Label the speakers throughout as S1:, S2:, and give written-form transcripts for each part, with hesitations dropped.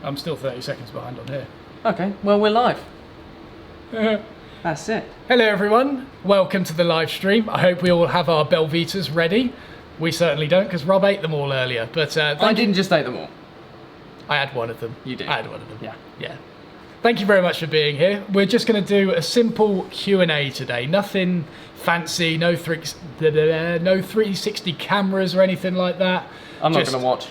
S1: I'm still 30 seconds behind on here.
S2: Okay, well, we're live. That's it.
S1: Hello everyone, welcome to the live stream. I hope we all have our Belvitas ready. We certainly don't, because Rob ate them all earlier. But
S2: I didn't just eat them all.
S1: I had one of them.
S2: You did?
S1: I had one of them.
S2: Yeah.
S1: Yeah. Thank you very much for being here. We're just going to do a simple Q&A today. Nothing fancy, no 360 cameras or anything like that.
S2: I'm not going to watch.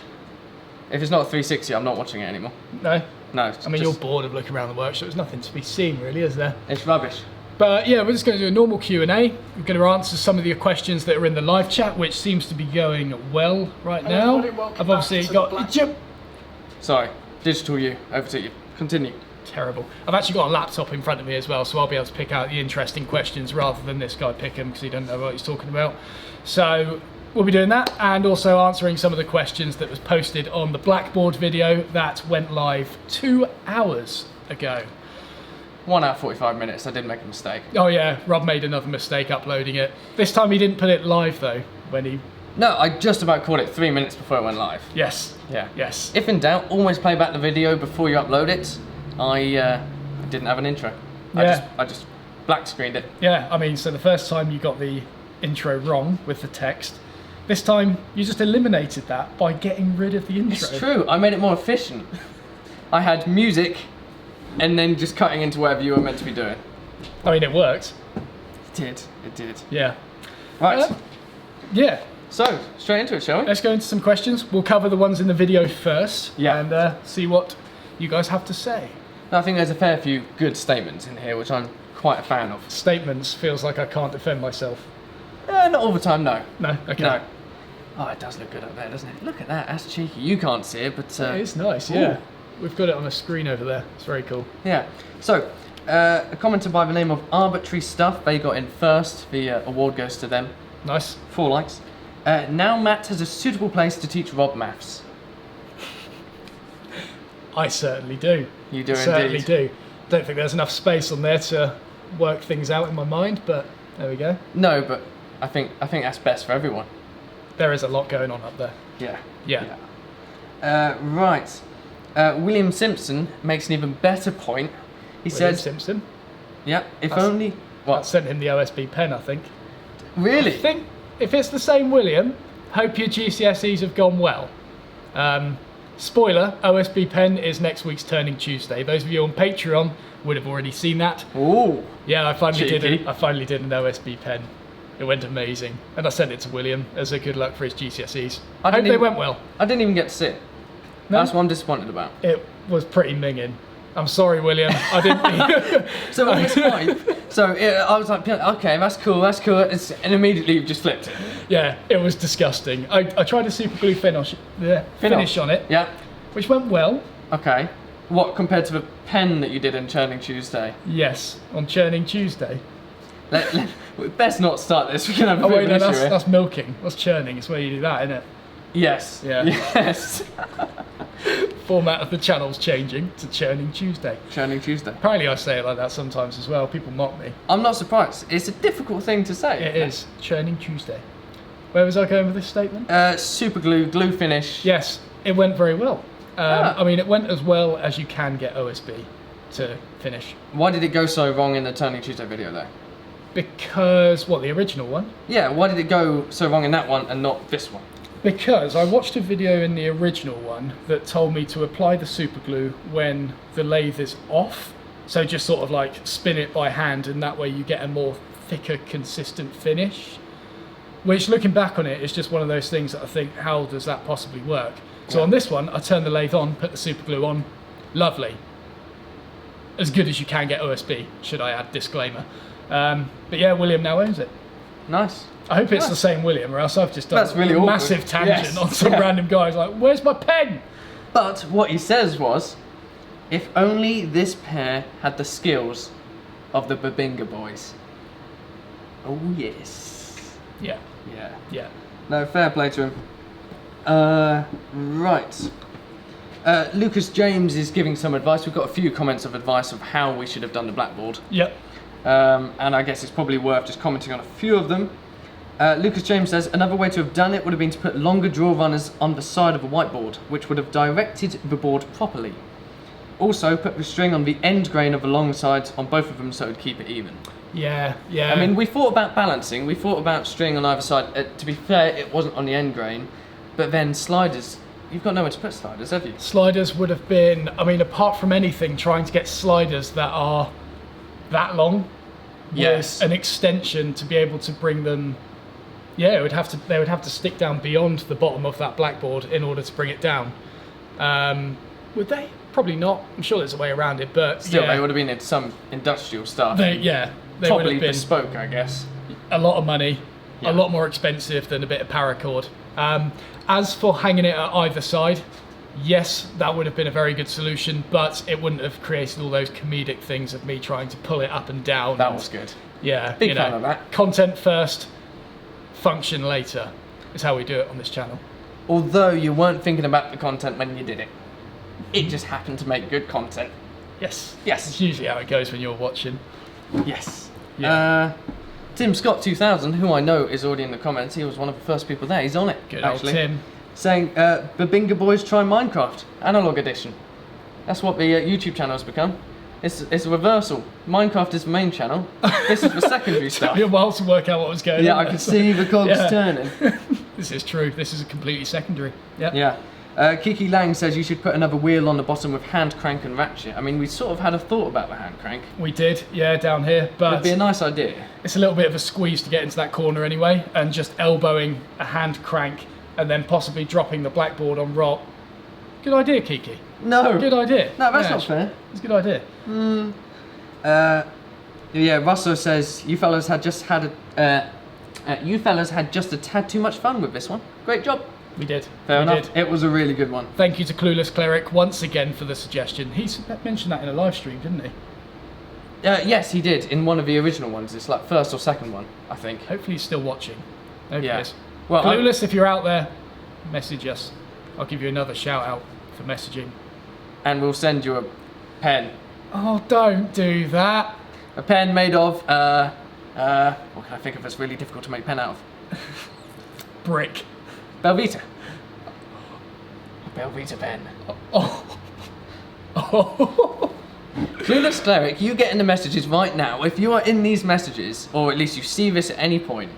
S2: If it's not a 360, I'm not watching it anymore.
S1: No?
S2: No.
S1: I mean, you're bored of looking around the workshop. There's nothing to be seen, really, is there?
S2: It's rubbish.
S1: But yeah, we're just going to do a normal Q&A. We're going to answer some of the questions that are in the live chat, which seems to be going well right now. I've obviously got...
S2: Sorry, digital you, over to you. Continue.
S1: Terrible. I've actually got a laptop in front of me as well, so I'll be able to pick out the interesting questions rather than this guy pick them because he doesn't know what he's talking about. So we'll be doing that and also answering some of the questions that was posted on the Blackboard video that went live 2 hours ago.
S2: 1 hour 45 minutes, I did make a mistake.
S1: Oh yeah, Rob made another mistake uploading it. This time he didn't put it live though, when he...
S2: No, I just about caught it 3 minutes before it went live.
S1: Yes.
S2: Yeah.
S1: Yes.
S2: If in doubt, always play back the video before you upload it. I didn't have an intro.
S1: Yeah.
S2: I just black screened it.
S1: Yeah, I mean, so the first time you got the intro wrong with the text. This time you just eliminated that by getting rid of the intro.
S2: It's true, I made it more efficient. I had music and then just cutting into whatever you were meant to be doing.
S1: I mean, it worked.
S2: It did, it did.
S1: Yeah.
S2: Right.
S1: Yeah.
S2: So, straight into it, shall we?
S1: Let's go into some questions. We'll cover the ones in the video first.
S2: Yeah.
S1: And see what you guys have to say.
S2: I think there's a fair few good statements in here, which I'm quite a fan of.
S1: Statements feels like I can't defend myself.
S2: Not all the time, no.
S1: No? Okay.
S2: No. Oh, it does look good up there, doesn't it? Look at that, that's cheeky. You can't see it, but...
S1: It is nice, yeah. Ooh. We've got it on a screen over there. It's very cool.
S2: Yeah. So, a commenter by the name of Arbitrary Stuff, they got in first. The award goes to them.
S1: Nice.
S2: 4 likes. Now Matt has a suitable place to teach Rob maths.
S1: I certainly do.
S2: You do
S1: certainly
S2: indeed.
S1: do. Don't think there's enough space on there to work things out in my mind, but there we go.
S2: No, but I think that's best for everyone.
S1: There is a lot going on up there.
S2: Yeah.
S1: Yeah.
S2: Right. William Simpson makes an even better point. He
S1: William
S2: says...
S1: Simpson?
S2: Yeah, if only... What?
S1: That sent him the OSB pen, I think.
S2: Really?
S1: I think if it's the same William, hope your GCSEs have gone well. Spoiler, OSB pen is next week's Turning Tuesday. Those of you on Patreon would have already seen that.
S2: Ooh.
S1: Yeah, I finally
S2: cheeky.
S1: did an OSB pen. It went amazing. And I sent it to William as a good luck for his GCSEs. I hope they went well.
S2: I didn't even get to see it.
S1: No?
S2: That's what I'm disappointed about.
S1: It was pretty minging. I'm sorry, William. I didn't.
S2: So it was fine. So I was like, okay, that's cool. And immediately you just flipped it.
S1: Yeah, it was disgusting. I tried a super glue finish on it.
S2: Yeah.
S1: Which went well.
S2: Okay. What, compared to the pen that you did on Churning Tuesday?
S1: Yes, on Churning Tuesday.
S2: We best not start this. We can have a bit of an issue here.
S1: That's milking. That's churning. It's where you do that, isn't it?
S2: Yes.
S1: Yeah.
S2: Yes.
S1: Format of the channel's changing to Churning Tuesday.
S2: Churning Tuesday.
S1: Apparently I say it like that sometimes as well. People mock me.
S2: I'm not surprised. It's a difficult thing to say.
S1: It is. Churning Tuesday. Where was I going with this statement?
S2: Super glue finish.
S1: Yes, it went very well.
S2: Ah.
S1: I mean, it went as well as you can get OSB to finish.
S2: Why did it go so wrong in the Turning Tuesday video though?
S1: Because, what, the original one?
S2: Yeah, why did it go so wrong in that one and not this one?
S1: Because I watched a video in the original one that told me to apply the super glue when the lathe is off. So just sort of like spin it by hand, and that way you get a more thicker, consistent finish. Which, looking back on it, is just one of those things that I think, how does that possibly work? So on this one, I turned the lathe on, put the super glue on, lovely. As good as you can get OSB, should I add, disclaimer. But yeah, William now owns it.
S2: Nice.
S1: I hope it's the same William, or else I've just done
S2: really
S1: a
S2: awkward.
S1: massive tangent
S2: Yes.
S1: on some random guys like, where's my pen?
S2: But what he says was, if only this pair had the skills of the Babinga boys. Oh yes.
S1: Yeah,
S2: Yeah.
S1: yeah.
S2: No, fair play to him. Right. Lucas James is giving some advice. We've got a few comments of advice of how we should have done the blackboard.
S1: Yep.
S2: And I guess it's probably worth just commenting on a few of them. Lucas James says, another way to have done it would have been to put longer draw runners on the side of a whiteboard, which would have directed the board properly. Also, put the string on the end grain of the long sides on both of them so it would keep it even.
S1: Yeah, yeah.
S2: I mean, we thought about balancing, we thought about string on either side. To be fair, it wasn't on the end grain, but then sliders, you've got nowhere to put sliders, have you?
S1: Sliders would have been, I mean, apart from anything, trying to get sliders that are that long
S2: Yes.
S1: was an extension to be able to bring them. Yeah, they would have to stick down beyond the bottom of that blackboard in order to bring it down. Would they? Probably not. I'm sure there's a way around it, but
S2: Still,
S1: yeah,
S2: they would have been in some industrial stuff.
S1: they would
S2: Probably
S1: have been
S2: bespoke, I guess.
S1: a lot of money,
S2: Yeah.
S1: a lot more expensive than a bit of paracord. As for hanging it at either side, yes, that would have been a very good solution, but it wouldn't have created all those comedic things of me trying to pull it up and down.
S2: That
S1: and,
S2: was good.
S1: yeah,
S2: Big
S1: you
S2: fan
S1: know,
S2: of that.
S1: Content first, function later is how we do it on this channel.
S2: Although you weren't thinking about the content when you did it. It just happened to make good content.
S1: Yes.
S2: Yes.
S1: It's usually how it goes when you're watching.
S2: Yes.
S1: Yeah.
S2: Tim Scott 2000, who I know is already in the comments, he was one of the first people there. He's on it.
S1: Good
S2: actually.
S1: old Tim.
S2: Saying, Babinga Boys try Minecraft, analog edition. That's what the YouTube channel has become. It's a reversal. Minecraft is the main channel. This is the secondary
S1: Took
S2: stuff.
S1: me a while to work out what was going
S2: Yeah,
S1: on.
S2: I could see the cogs
S1: Yeah.
S2: turning.
S1: This is true. This is a completely secondary. Yeah.
S2: Yeah. Kiki Lang says you should put another wheel on the bottom with hand crank and ratchet. I mean, we sort of had a thought about the hand crank.
S1: We did, yeah, down here,
S2: It'd
S1: but
S2: be a nice idea.
S1: it's a little bit of a squeeze to get into that corner anyway, and just elbowing a hand crank and then possibly dropping the blackboard on rock. Good idea, Kiki.
S2: No.
S1: Good idea.
S2: No, that's
S1: Yeah,
S2: not fair.
S1: It's a good idea.
S2: Yeah, Russell says you fellas had just a tad too much fun with this one. Great job.
S1: We did.
S2: Fair
S1: we
S2: enough.
S1: Did.
S2: It was a really good one.
S1: Thank you to Clueless Cleric once again for the suggestion. He mentioned that in a live stream, didn't he?
S2: Yes, he did in one of the original ones. It's like first or second one, I think.
S1: Hopefully he's still watching. Hopefully
S2: Yeah.
S1: he is.
S2: Well,
S1: Clueless, if you're out there, message us. I'll give you another shout out for messaging.
S2: And we'll send you a pen.
S1: Oh, don't do that.
S2: A pen made of what can I think of that's really difficult to make pen out of?
S1: Brick.
S2: Belvita. A Belvita pen.
S1: Oh. Oh.
S2: Clueless Cleric, you get in the messages right now. If you are in these messages, or at least you see this at any point,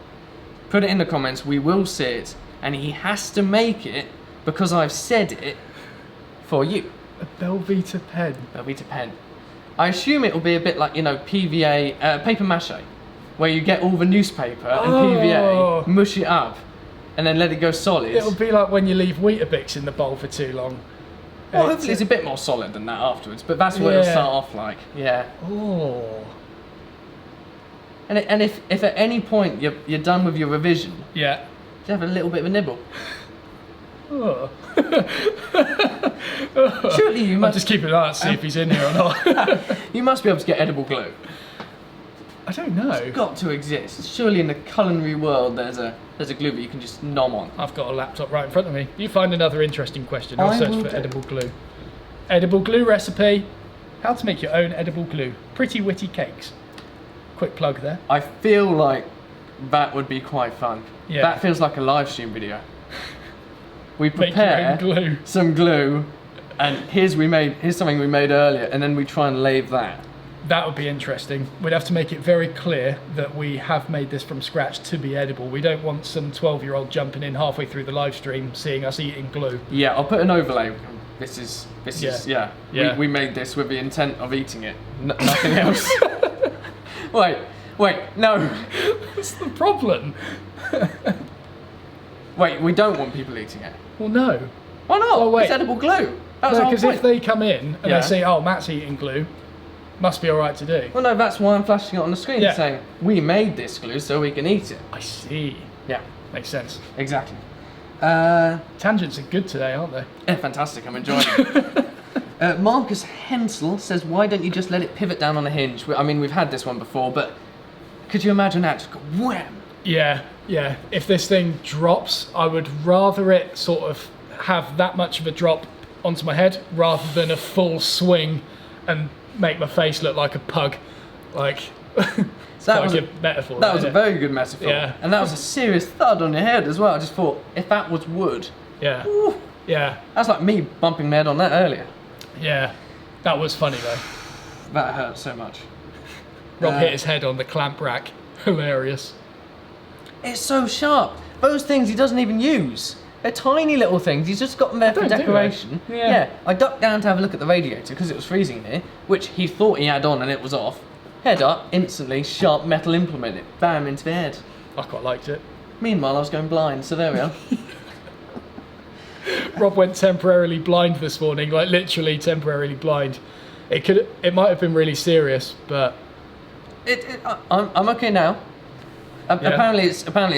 S2: put it in the comments. We will see it, and he has to make it because I've said it for you.
S1: A Velveeta pen.
S2: Velveeta pen. I assume it'll be a bit like, you know, PVA, paper mache, where you get all the newspaper and PVA, mush it up, and then let it go solid.
S1: It'll be like when you leave Weetabix in the bowl for too long.
S2: Well, hopefully it's a bit more solid than that afterwards, but that's what it'll start off like. Yeah.
S1: Oh.
S2: And if at any point you're done with your revision,
S1: Yeah.
S2: you have a little bit of a nibble.
S1: Oh.
S2: Surely you
S1: I'm
S2: must.
S1: just keeping an eye out to see if he's in here or not.
S2: You must be able to get edible glue.
S1: I don't know.
S2: It's got to exist. Surely in the culinary world there's a glue that you can just nom on.
S1: I've got a laptop right in front of me. You find another interesting question. I'll
S2: I
S1: search
S2: will
S1: for
S2: do.
S1: edible glue. Edible glue recipe. How to make your own edible glue. Pretty witty cakes. Quick plug there.
S2: I feel like that would be quite fun.
S1: Yeah.
S2: That feels like a live stream video. We
S1: Make your own
S2: prepare
S1: glue.
S2: some glue, and here's something we made earlier, and then we try and lave that.
S1: That would be interesting. We'd have to make it very clear that we have made this from scratch to be edible. We don't want some 12-year-old jumping in halfway through the live stream seeing us eating glue.
S2: Yeah, I'll put an overlay. This is
S1: Yeah.
S2: We made this with the intent of eating it. Nothing else. Wait, no.
S1: That's the problem.
S2: Wait, we don't want people eating it.
S1: Well, no.
S2: Why not?
S1: Oh, wait.
S2: It's edible glue. That was
S1: No,
S2: the whole
S1: because
S2: point.
S1: if they come in and
S2: Yeah.
S1: they say, oh, Matt's eating glue, must be all right to do.
S2: Well, no, that's why I'm flashing it on the screen
S1: Yeah.
S2: saying, we made this glue so we can eat it.
S1: I see.
S2: Yeah,
S1: Makes sense.
S2: exactly.
S1: Tangents are good today, aren't they?
S2: Yeah, fantastic, I'm enjoying it. Marcus Hensel says, why don't you just let it pivot down on a hinge? I mean, we've had this one before, but could you imagine that? Just go wham!
S1: Yeah. If this thing drops, I would rather it sort of have that much of a drop onto my head rather than a full swing and make my face look like a pug. Like,
S2: That was
S1: a metaphor.
S2: That was a
S1: isn't it?
S2: very good metaphor.
S1: Yeah.
S2: And that was a serious thud on your head as well. I just thought, if that was wood,
S1: Yeah.
S2: whew,
S1: Yeah.
S2: that's like me bumping my head on that earlier.
S1: Yeah. That was funny though.
S2: That hurt so much.
S1: Rob hit his head on the clamp rack. Hilarious.
S2: It's so sharp. Those things he doesn't even use. They're tiny little things. He's just got them there for
S1: Don't do
S2: decoration.
S1: they? Yeah.
S2: I ducked down to have a look at the radiator because it was freezing here, which he thought he had on and it was off. Head up, instantly, sharp metal implement. It bam into the head.
S1: I quite liked it.
S2: Meanwhile, I was going blind, so there we are.
S1: Rob went temporarily blind this morning, like literally temporarily blind. It might have been really serious, but
S2: I'm okay now.
S1: Yeah.
S2: Apparently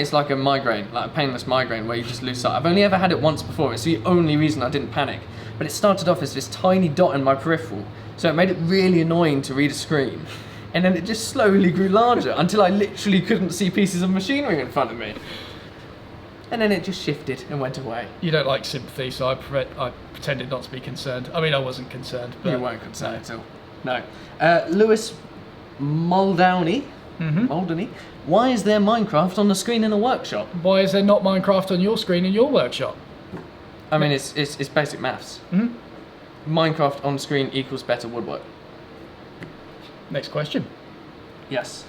S2: it's like a migraine, like a painless migraine where you just lose sight. I've only ever had it once before. It's the only reason I didn't panic. But it started off as this tiny dot in my peripheral, so it made it really annoying to read a screen. And then it just slowly grew larger until I literally couldn't see pieces of machinery in front of me. And then it just shifted and went away.
S1: you don't like sympathy, so I pretended not to be concerned. I mean, I wasn't concerned, but
S2: You weren't concerned at all. No. Lewis Muldowney. Muldowney. Why is there Minecraft on the screen in a workshop?
S1: Why is there not Minecraft on your screen in your workshop?
S2: I mean, it's basic maths. Minecraft on screen equals better woodwork.
S1: Next question.
S2: Yes.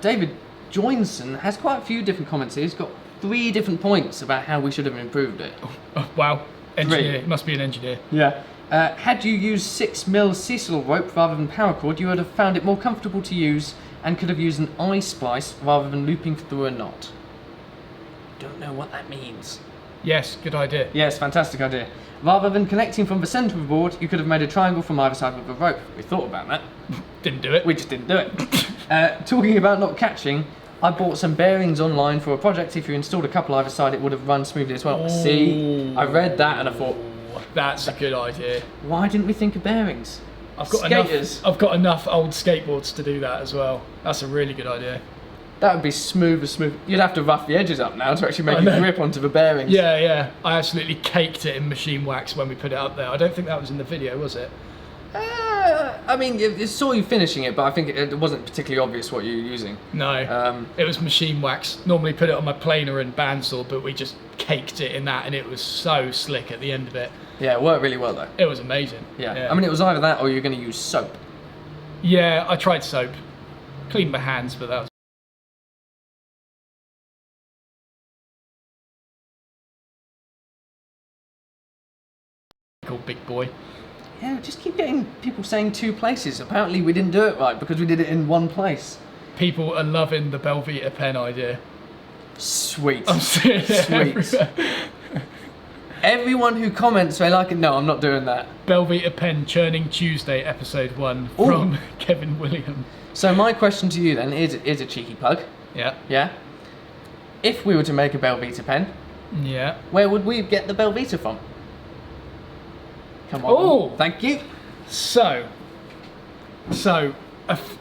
S2: David Joinson has quite a few different comments here. He's got 3 different points about how we should have improved it.
S1: Oh, wow. Engineer.
S2: Three.
S1: He must be an engineer.
S2: Yeah. Had you used 6mm Cecil rope rather than paracord, you would have found it more comfortable to use and could have used an eye splice rather than looping through a knot. Don't know what that means.
S1: Yes, good idea.
S2: Yes, fantastic idea. Rather than connecting from the centre of the board, you could have made a triangle from either side of the rope. We thought about that.
S1: Didn't do it.
S2: We just didn't do it. Talking about not catching, I bought some bearings online for a project. If you installed a couple either side, it would have run smoothly as well. See, I read that and I thought,
S1: That's a good idea.
S2: why didn't we think of bearings?
S1: I've got
S2: Skaters.
S1: enough. I've got enough old skateboards to do that as well. That's a really good idea.
S2: That would be smooth as smooth. You'd have to rough the edges up now to actually make
S1: I
S2: it
S1: know.
S2: grip onto the bearings.
S1: Yeah. I absolutely caked it in machine wax when we put it up there. I don't think that was in the video, was it?
S2: I mean, it saw you finishing it, but I think it wasn't particularly obvious what you were using.
S1: No. It was machine wax. Normally put it on my planer and bandsaw, but we just caked it in that, and it was so slick at the end of it.
S2: Yeah, it worked really well though.
S1: It was amazing.
S2: Yeah. I mean, it was either that or you're going to use soap.
S1: Yeah, I tried soap. Cleaned my hands, but that was called Big Boy.
S2: Yeah, just keep getting people saying 2 places. Apparently we didn't do it right because we did it in 1 place.
S1: People are loving the Belvita pen idea.
S2: Sweet.
S1: I'm serious.
S2: Sweet. Everyone who comments, they like it. No, I'm not doing that.
S1: Belvita pen churning Tuesday, episode 1 from Kevin William.
S2: So my question to you then is a cheeky plug.
S1: Yeah.
S2: Yeah. If we were to make a Belvita pen,
S1: Yeah.
S2: where would we get the Belvita from? Come on.
S1: Oh!
S2: Thank you.
S1: So,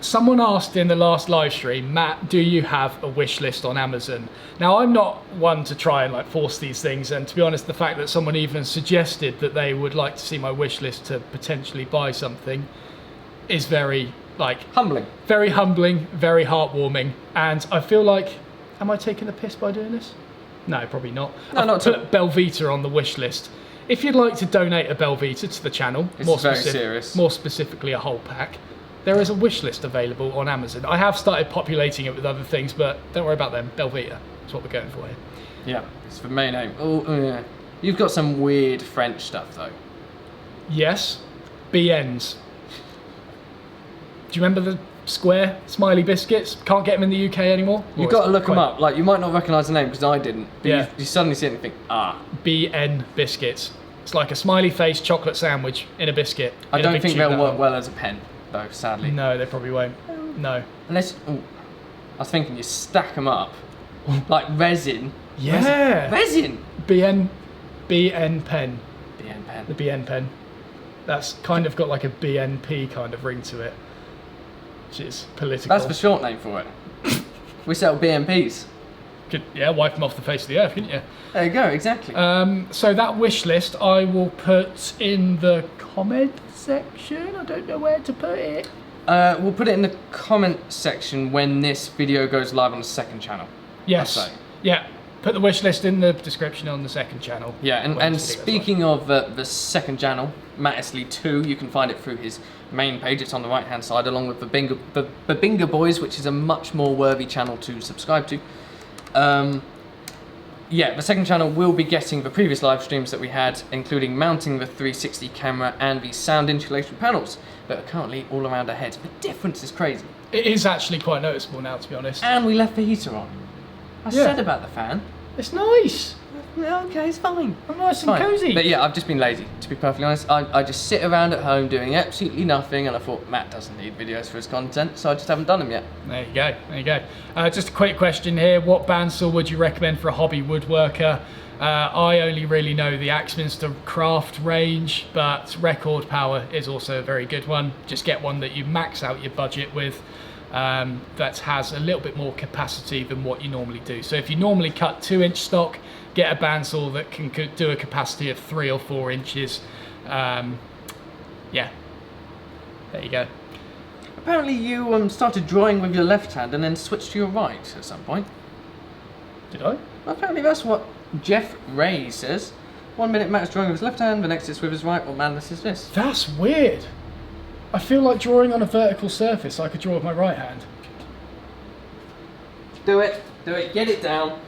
S1: someone asked in the last live stream, Matt, do you have a wish list on Amazon? Now, I'm not one to try and like force these things, and to be honest, the fact that someone even suggested that they would like to see my wish list to potentially buy something is very
S2: Humbling.
S1: very humbling, very heartwarming, and I feel like, am I taking the piss by doing this? No, probably not.
S2: No,
S1: I've
S2: not at
S1: put Belvita on the wish list. If you'd like to donate a Belvita to the channel,
S2: This is very serious.
S1: more specifically a whole pack, there is a wish list available on Amazon. I have started populating it with other things, but don't worry about them. Belvita is what we're going for here.
S2: Yeah, it's the main aim. Oh, yeah. You've got some weird French stuff though.
S1: Yes, BNs. Do you remember the square smiley biscuits? Can't get them in the UK anymore.
S2: You've got to look them up. Like, you might not recognise the name because I didn't. But
S1: Yeah.
S2: you suddenly see it and think,
S1: BN biscuits. It's like a smiley face chocolate sandwich in a biscuit.
S2: I
S1: in a
S2: don't
S1: big
S2: think
S1: tube
S2: they'll
S1: that
S2: work
S1: one.
S2: well as a pen, though, sadly.
S1: No, they probably won't. No.
S2: Unless, I was thinking you stack them up, like resin.
S1: Yeah.
S2: Resin!
S1: BN pen.
S2: BN pen.
S1: The BN pen. That's kind of got like a BNP kind of ring to it, which is political.
S2: That's the short name for it. We sell BNPs.
S1: Could, yeah, wipe them off the face of the earth, couldn't you?
S2: There you go, exactly.
S1: So that wish list I will put in the comment section. I don't know where to put it.
S2: We'll put it in the comment section when this video goes live on the second channel.
S1: Yes.
S2: I'd say.
S1: Yeah. Put the wish list in the description on the second channel.
S2: Yeah, and speaking of the second channel, Matt Estlea 2, you can find it through his main page. It's on the right hand side, along with the Binga Boys, which is a much more worthy channel to subscribe to. Yeah, the second channel will be getting the previous live streams that we had, including mounting the 360 camera and the sound insulation panels that are currently all around our heads. The difference is crazy.
S1: It is actually quite noticeable now, to be honest.
S2: And we left the heater on. I said about the fan.
S1: It's nice.
S2: Yeah, okay, it's fine.
S1: I'm nice and
S2: Fine.
S1: cosy.
S2: But yeah, I've just been lazy, to be perfectly honest. I just sit around at home doing absolutely nothing, and I thought Matt doesn't need videos for his content, so I just haven't done them yet.
S1: There you go. There you go. Just a quick question here. What bandsaw would you recommend for a hobby woodworker? I only really know the Axminster Craft range, but Record Power is also a very good one. Just get one that you max out your budget with. That has a little bit more capacity than what you normally do. So if you normally cut 2-inch stock, get a bandsaw that can do a capacity of 3 or 4 inches. Yeah, there you go.
S2: Apparently you started drawing with your left hand and then switched to your right at some point.
S1: Did I?
S2: Apparently that's what Jeff Ray says. 1 minute Matt's drawing with his left hand, the next it's with his right. What madness is this?
S1: That's weird. I feel like drawing on a vertical surface I could draw with my right hand.
S2: Do it, get it down.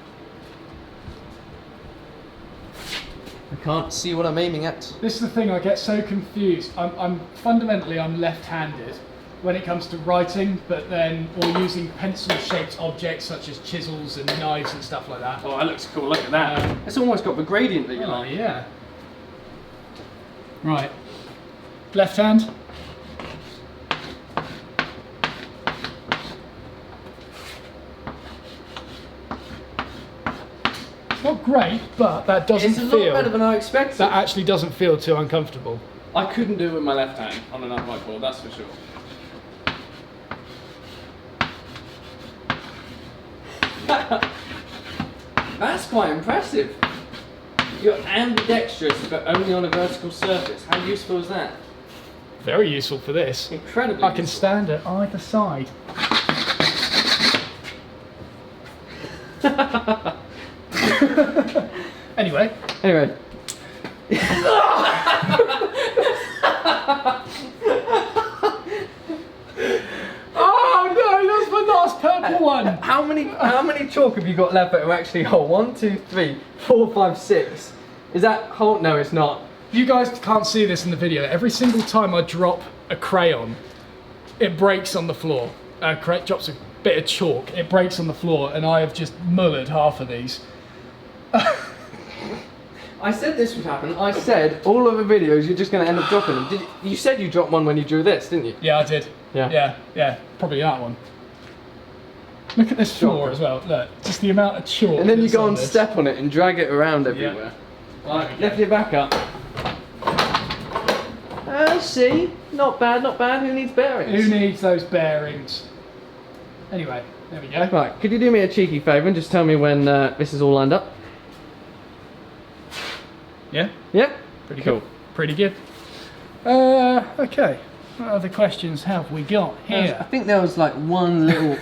S2: I can't see what I'm aiming at.
S1: This is the thing, I get so confused. I'm fundamentally left-handed when it comes to writing, but then or using pencil-shaped objects such as chisels and knives and stuff like that.
S2: Oh, that looks cool, look at that. It's almost got the gradient that you
S1: Oh
S2: like.
S1: yeah. Right. Left hand. Not great, but that doesn't
S2: It's a
S1: feel.
S2: lot better than I expected.
S1: That actually doesn't feel too uncomfortable.
S2: I couldn't do it with my left hand on an upright board, that's for sure. That's quite impressive. You're ambidextrous, but only on a vertical surface. How useful is that?
S1: Very useful for this.
S2: Incredibly
S1: I can
S2: useful.
S1: stand at either side. Anyway. Oh no, that's my last purple one.
S2: How many chalk have you got left that are actually whole? 1, 2, 3, 4, 5, 6. Is that whole? No, it's not.
S1: You guys can't see this in the video. Every single time I drop a crayon, it breaks on the floor. Drops a bit of chalk, it breaks on the floor, and I have just mullered half of these.
S2: I said this would happen. I said all of the videos you're just going to end up dropping them. You said you dropped one when you drew this, didn't you?
S1: Yeah, I did. Yeah. Probably that one. Look at this floor as well. Look, just the amount of chalk.
S2: And then you go and step on it and drag it around everywhere. Right, lift your back up. See, not bad, not bad. Who needs bearings?
S1: Who needs those bearings? Anyway, there we go.
S2: Right, could you do me a cheeky favour and just tell me when this is all lined up?
S1: Yeah?
S2: Yeah?
S1: Pretty cool. Pretty good. Okay. What other questions have we got here?
S2: I think there was like one little...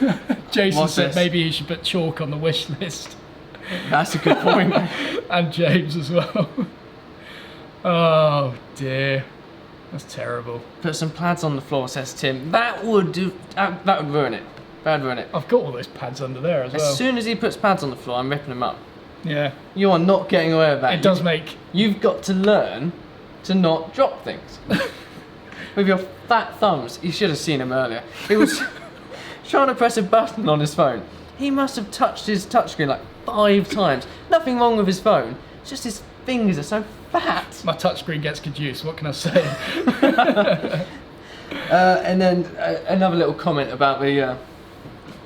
S1: Jason said maybe you should put chalk on the wish list.
S2: That's a good point.
S1: And James as well. Oh dear. That's terrible.
S2: Put some pads on the floor, says Tim. That would do. That would ruin it. That would ruin it.
S1: I've got all those pads under there as well.
S2: As soon as he puts pads on the floor, I'm ripping them up.
S1: Yeah.
S2: You are not getting away with that.
S1: It does make...
S2: You've got to learn to not drop things. With your fat thumbs. You should have seen him earlier. He was trying to press a button on his phone. He must have touched his touchscreen like 5 times. Nothing wrong with his phone. It's just his fingers are so fat.
S1: My touchscreen gets conduced, what can I say?
S2: And then another little comment about the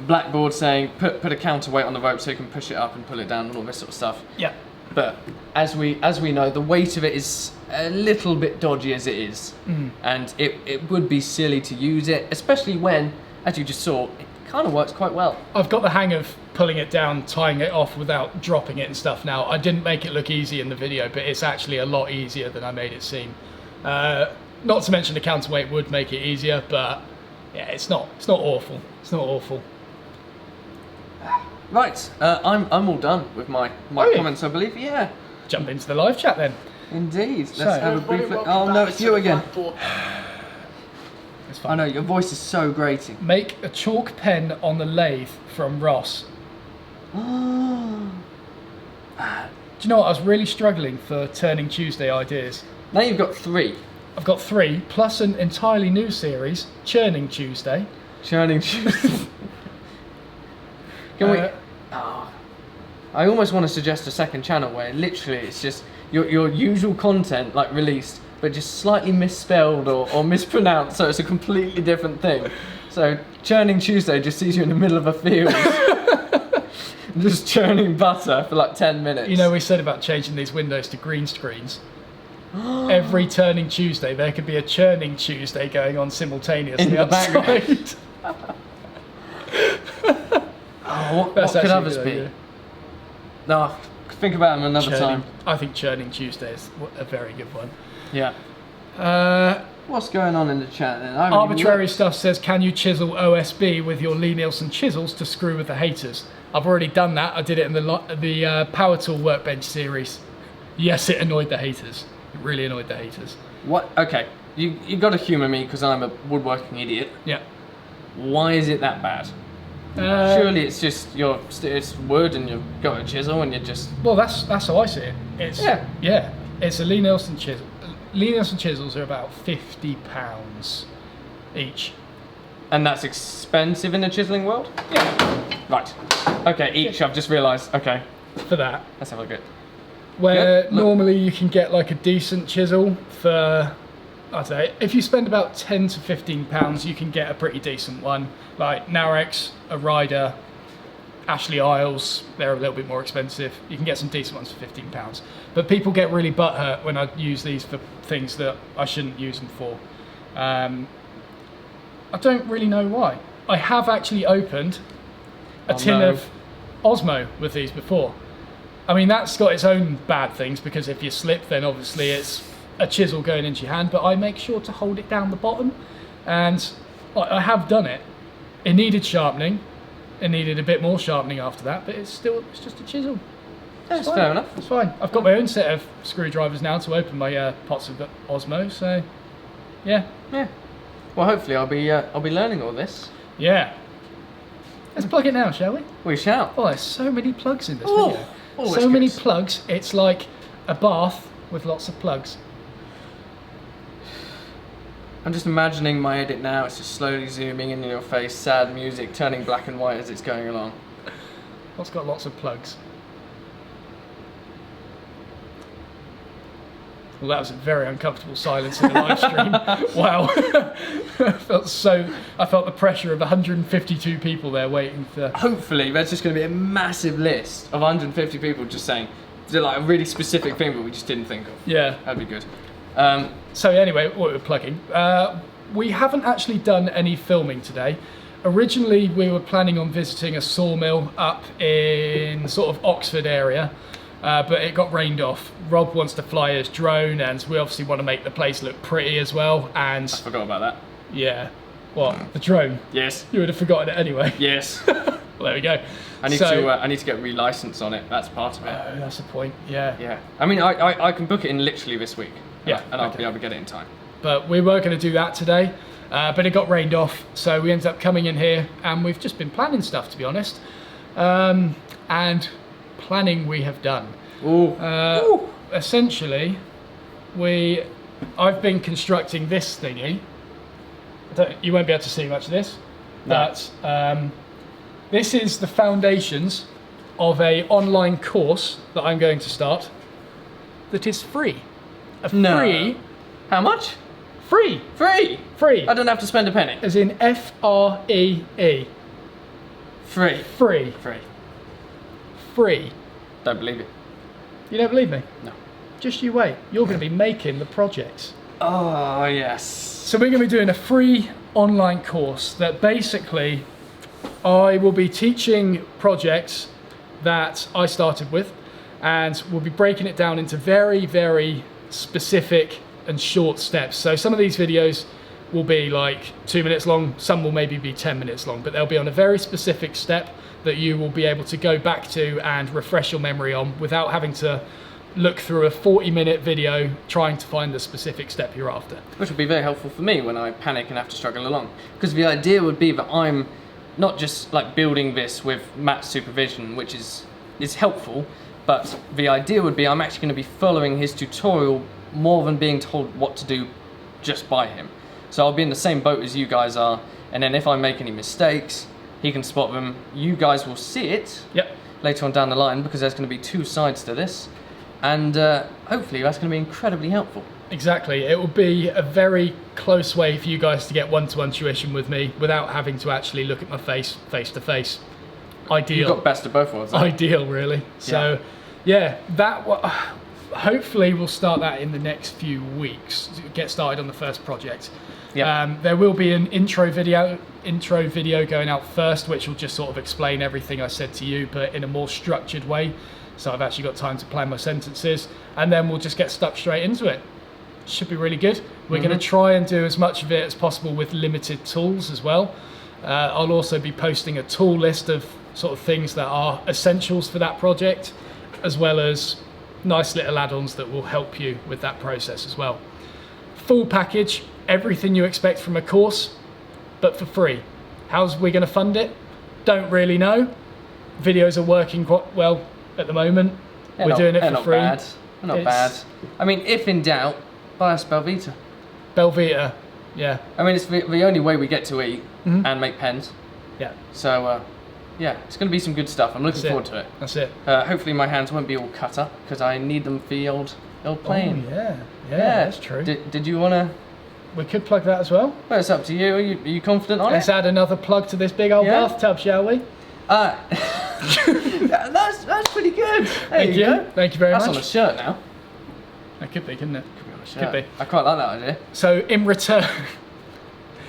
S2: blackboard saying put a counterweight on the rope so you can push it up and pull it down and all this sort of stuff.
S1: Yeah.
S2: But as we know, the weight of it is a little bit dodgy as it is. And it would be silly to use it, especially when, as you just saw, it kind of works quite well.
S1: I've got the hang of pulling it down, tying it off without dropping it and stuff now. I didn't make it look easy in the video, but it's actually a lot easier than I made it seem. Not to mention the counterweight would make it easier, but yeah, it's not awful. It's not awful.
S2: Right, I'm all done with my comments, I believe. Yeah.
S1: Jump into the live chat then.
S2: Indeed. Let's have a brief look. Oh no, it's you again.
S1: It's fine.
S2: I know, your voice is so grating.
S1: Make a chalk pen on the lathe from Ross. Do you know what? I was really struggling for Turning Tuesday ideas.
S2: Now you've got 3.
S1: I've got 3, plus an entirely new series, Churning Tuesday.
S2: Churning Tuesday. Can we... I almost want to suggest a second channel where literally it's just your usual content like released, but just slightly misspelled or mispronounced, so it's a completely different thing. So Churning Tuesday just sees you in the middle of a field, just churning butter for like 10 minutes.
S1: You know, we said about changing these windows to green screens. Every Turning Tuesday, there could be a Churning Tuesday going on simultaneously
S2: in the background. What could others be? No, think about them another time.
S1: I think Churning Tuesday is a very good one.
S2: Yeah. What's going on in the chat then?
S1: Arbitrary Stuff says, can you chisel OSB with your Lee Nielsen chisels to screw with the haters? I've already done that. I did it in the Power Tool Workbench series. Yes, it annoyed the haters. It really annoyed the haters.
S2: What? Okay, you got to humour me because I'm a woodworking idiot.
S1: Yeah.
S2: Why is it that bad? Surely it's just it's wood and you've got a chisel and you just...
S1: Well, that's how I see it. It's it's a Lee Nielsen chisel. Lee Nielsen chisels are about £50 each.
S2: And that's expensive in the chiselling world?
S1: Yeah.
S2: Right. Okay, each. I've just realised. Okay.
S1: For that.
S2: Let's have a look at.
S1: Where normally you can get like a decent chisel for, I'd say, if you spend about £10 to £15, you can get a pretty decent one. Like Narex, a Ryder, Ashley Isles, they're a little bit more expensive. You can get some decent ones for £15. But people get really butthurt when I use these for things that I shouldn't use them for. I don't really know why. I have actually opened a tin of Osmo with these before. I mean, that's got its own bad things because if you slip, then obviously it's a chisel going into your hand, but I make sure to hold it down the bottom, and I have done it. It needed sharpening. It needed a bit more sharpening after that, but it's just a chisel.
S2: That's fair enough.
S1: It's fine. I've got my own set of screwdrivers now to open my pots of Osmo, so yeah.
S2: Yeah. Well, hopefully I'll be learning all this.
S1: Yeah. Let's plug it now, shall we?
S2: We shall.
S1: Oh, there's so many plugs in this video. So many plugs, it's like a bath with lots of plugs.
S2: I'm just imagining my edit now. It's just slowly zooming in your face, sad music, turning black and white as it's going along.
S1: It's got lots of plugs. Well, that was a very uncomfortable silence in the live stream. Wow. I felt the pressure of 152 people there waiting for...
S2: Hopefully, there's just going to be a massive list of 150 people just saying, like a really specific thing that we just didn't think of.
S1: Yeah.
S2: That'd be good.
S1: So anyway, what we're plugging. We haven't actually done any filming today. Originally, we were planning on visiting a sawmill up in sort of Oxford area. But it got rained off. Rob wants to fly his drone, and we obviously want to make the place look pretty as well. And
S2: I forgot about that.
S1: Yeah. What? The drone?
S2: Yes.
S1: You would have forgotten it anyway.
S2: Yes.
S1: Well, there we go.
S2: I need to get re-licensed on it. That's part of it.
S1: Oh, that's the point. Yeah.
S2: Yeah. I mean, I can book it in literally this week.
S1: Yeah.
S2: And I'll be able to get it in time.
S1: But we were going to do that today, but it got rained off, so we ended up coming in here, and we've just been planning stuff, to be honest. And planning we have done.
S2: Ooh.
S1: Essentially, I've been constructing this thingy. You won't be able to see much of this, but this is the foundations of a online course that I'm going to start. That is free. Free.
S2: How much?
S1: Free.
S2: Free.
S1: Free.
S2: I don't have to spend a penny.
S1: As in F-R-E-E.
S2: Free.
S1: Free.
S2: Free.
S1: Free.
S2: Don't believe it.
S1: You don't believe me?
S2: No.
S1: Just you wait. You're going to be making the projects.
S2: Oh, yes.
S1: So we're going to be doing a free online course that basically I will be teaching projects that I started with, and we'll be breaking it down into very, very specific and short steps. So some of these videos will be like 2 minutes long, some will maybe be 10 minutes long, but they'll be on a very specific step that you will be able to go back to and refresh your memory on without having to look through a 40-minute video trying to find the specific step you're after.
S2: Which will be very helpful for me when I panic and have to struggle along. Because the idea would be that I'm not just like building this with Matt's supervision, which is helpful, but the idea would be I'm actually going to be following his tutorial more than being told what to do just by him. So I'll be in the same boat as you guys are, and then if I make any mistakes, he can spot them. You guys will see it later on down the line, because there's going to be two sides to this, and hopefully that's going to be incredibly helpful.
S1: Exactly. It will be a very close way for you guys to get one-to-one tuition with me without having to actually look at my face to face. Ideal.
S2: You've got best of both worlds.
S1: Ideal, really. So, yeah, hopefully we'll start that in the next few weeks to get started on the first project. There will be an intro video going out first, which will just sort of explain everything I said to you, but in a more structured way. So I've actually got time to plan my sentences, and then we'll just get stuck straight into it. Should be really good. We're going to try and do as much of it as possible with limited tools as well. I'll also be posting a tool list of sort of things that are essentials for that project, as well as nice little add-ons that will help you with that process as well. Full package, everything you expect from a course, but for free. How's we going to fund it? Don't really know. Videos are working quite well at the moment. We're doing it for free.
S2: They're not bad. I mean, if in doubt, buy us Belvita.
S1: Belvita, yeah.
S2: I mean, it's the only way we get to eat and make pens.
S1: Yeah.
S2: So, yeah, it's going to be some good stuff. I'm looking forward to it.
S1: That's it.
S2: Hopefully my hands won't be all cut up, because I need them for the old plane.
S1: Oh, yeah, that's true.
S2: Did you want to...
S1: We could plug that as well.
S2: Well, it's up to you. Are you confident on
S1: Let's add another plug to this big old bathtub, shall we?
S2: That's pretty good.
S1: Thank you. Thank you very much.
S2: That's on a shirt now.
S1: That could be, couldn't it?
S2: Could be on a shirt.
S1: Could be.
S2: I quite like that idea.
S1: So in return...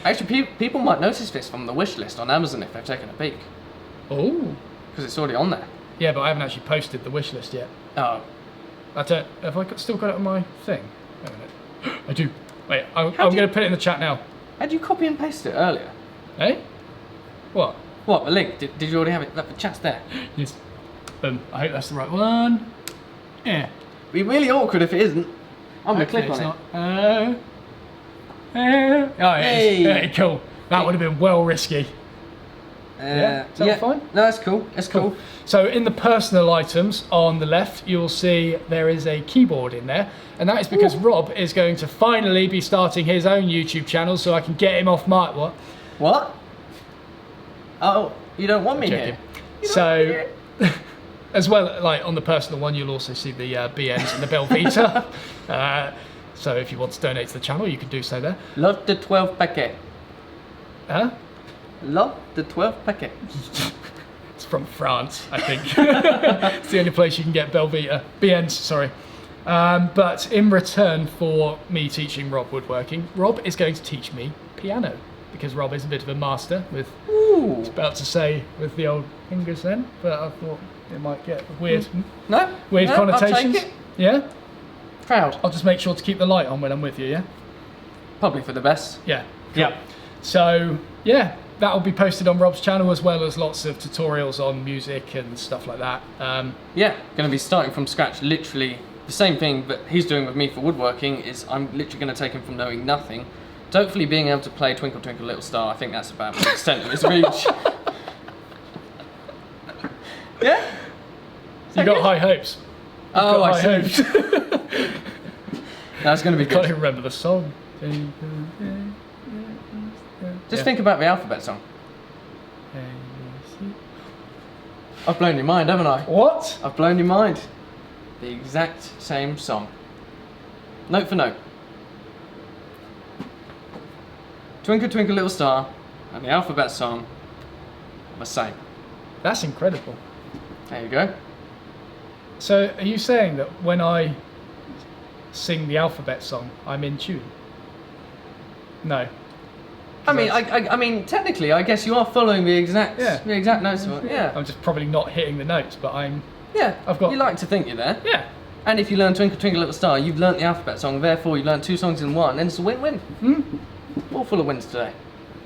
S2: Actually, people might notice this from the wish list on Amazon if they've taken a peek.
S1: Oh.
S2: Because it's already on there.
S1: Yeah, but I haven't actually posted the wish list yet.
S2: Oh.
S1: Have I still got it on my thing? Wait a minute. I do. Wait, I'm going to put it in the chat now.
S2: Had you copy and paste it earlier?
S1: Eh? What?
S2: What, the link? Did you already have it? The chat's there.
S1: Yes. I hope that's the right one. Yeah.
S2: It'd be really awkward if it isn't. I'm going to click on it.
S1: Oh, it is. Hey, cool. That would have been well risky. Yeah, is that fine?
S2: No, that's cool. That's cool.
S1: So in the personal items on the left, you'll see there is a keyboard in there, and that is because Rob is going to finally be starting his own YouTube channel, so I can get him off my
S2: What? Oh, you don't want me here?
S1: So, as well, like on the personal one, you'll also see the BNs and the Belvita. So if you want to donate to the channel, you can do so there.
S2: Love the 12 packet.
S1: Huh?
S2: Love the 12 packet.
S1: It's from France, I think. It's the only place you can get Belvita. BNs, sorry. But in return for me teaching Rob woodworking, Rob is going to teach me piano, because Rob is a bit of a master with, I was about to say with the old fingers then, but I thought it might get weird connotations.
S2: I'll take it.
S1: Yeah?
S2: Proud.
S1: I'll just make sure to keep the light on when I'm with you, yeah?
S2: Probably for the best.
S1: Yeah. Cool.
S2: Yeah.
S1: So, yeah, that will be posted on Rob's channel, as well as lots of tutorials on music and stuff like that.
S2: Yeah, going to be starting from scratch, literally the same thing that he's doing with me for woodworking is I'm literally going to take him from knowing nothing to hopefully being able to play Twinkle Twinkle Little Star. I think that's about the extent of his reach. Yeah?
S1: You got high hopes.
S2: Oh, I see. That's going to be
S1: I can't
S2: good.
S1: even remember the song.
S2: Just think about the alphabet song. I've blown your mind, haven't I?
S1: What?
S2: I've blown your mind. The exact same song. Note for note. Twinkle Twinkle Little Star and the alphabet song are the same.
S1: That's incredible.
S2: There you go.
S1: So, are you saying that when I sing the alphabet song, I'm in tune? No.
S2: I mean, technically, I guess you are following the exact notes of it. Yeah.
S1: I'm just probably not hitting the notes, but I'm.
S2: Yeah.
S1: I've got.
S2: You like to think you're there.
S1: Yeah.
S2: And if you learn Twinkle Twinkle Little Star, you've learnt the alphabet song. Therefore, you learned 2 songs in one, and it's a win-win. All full of wins today.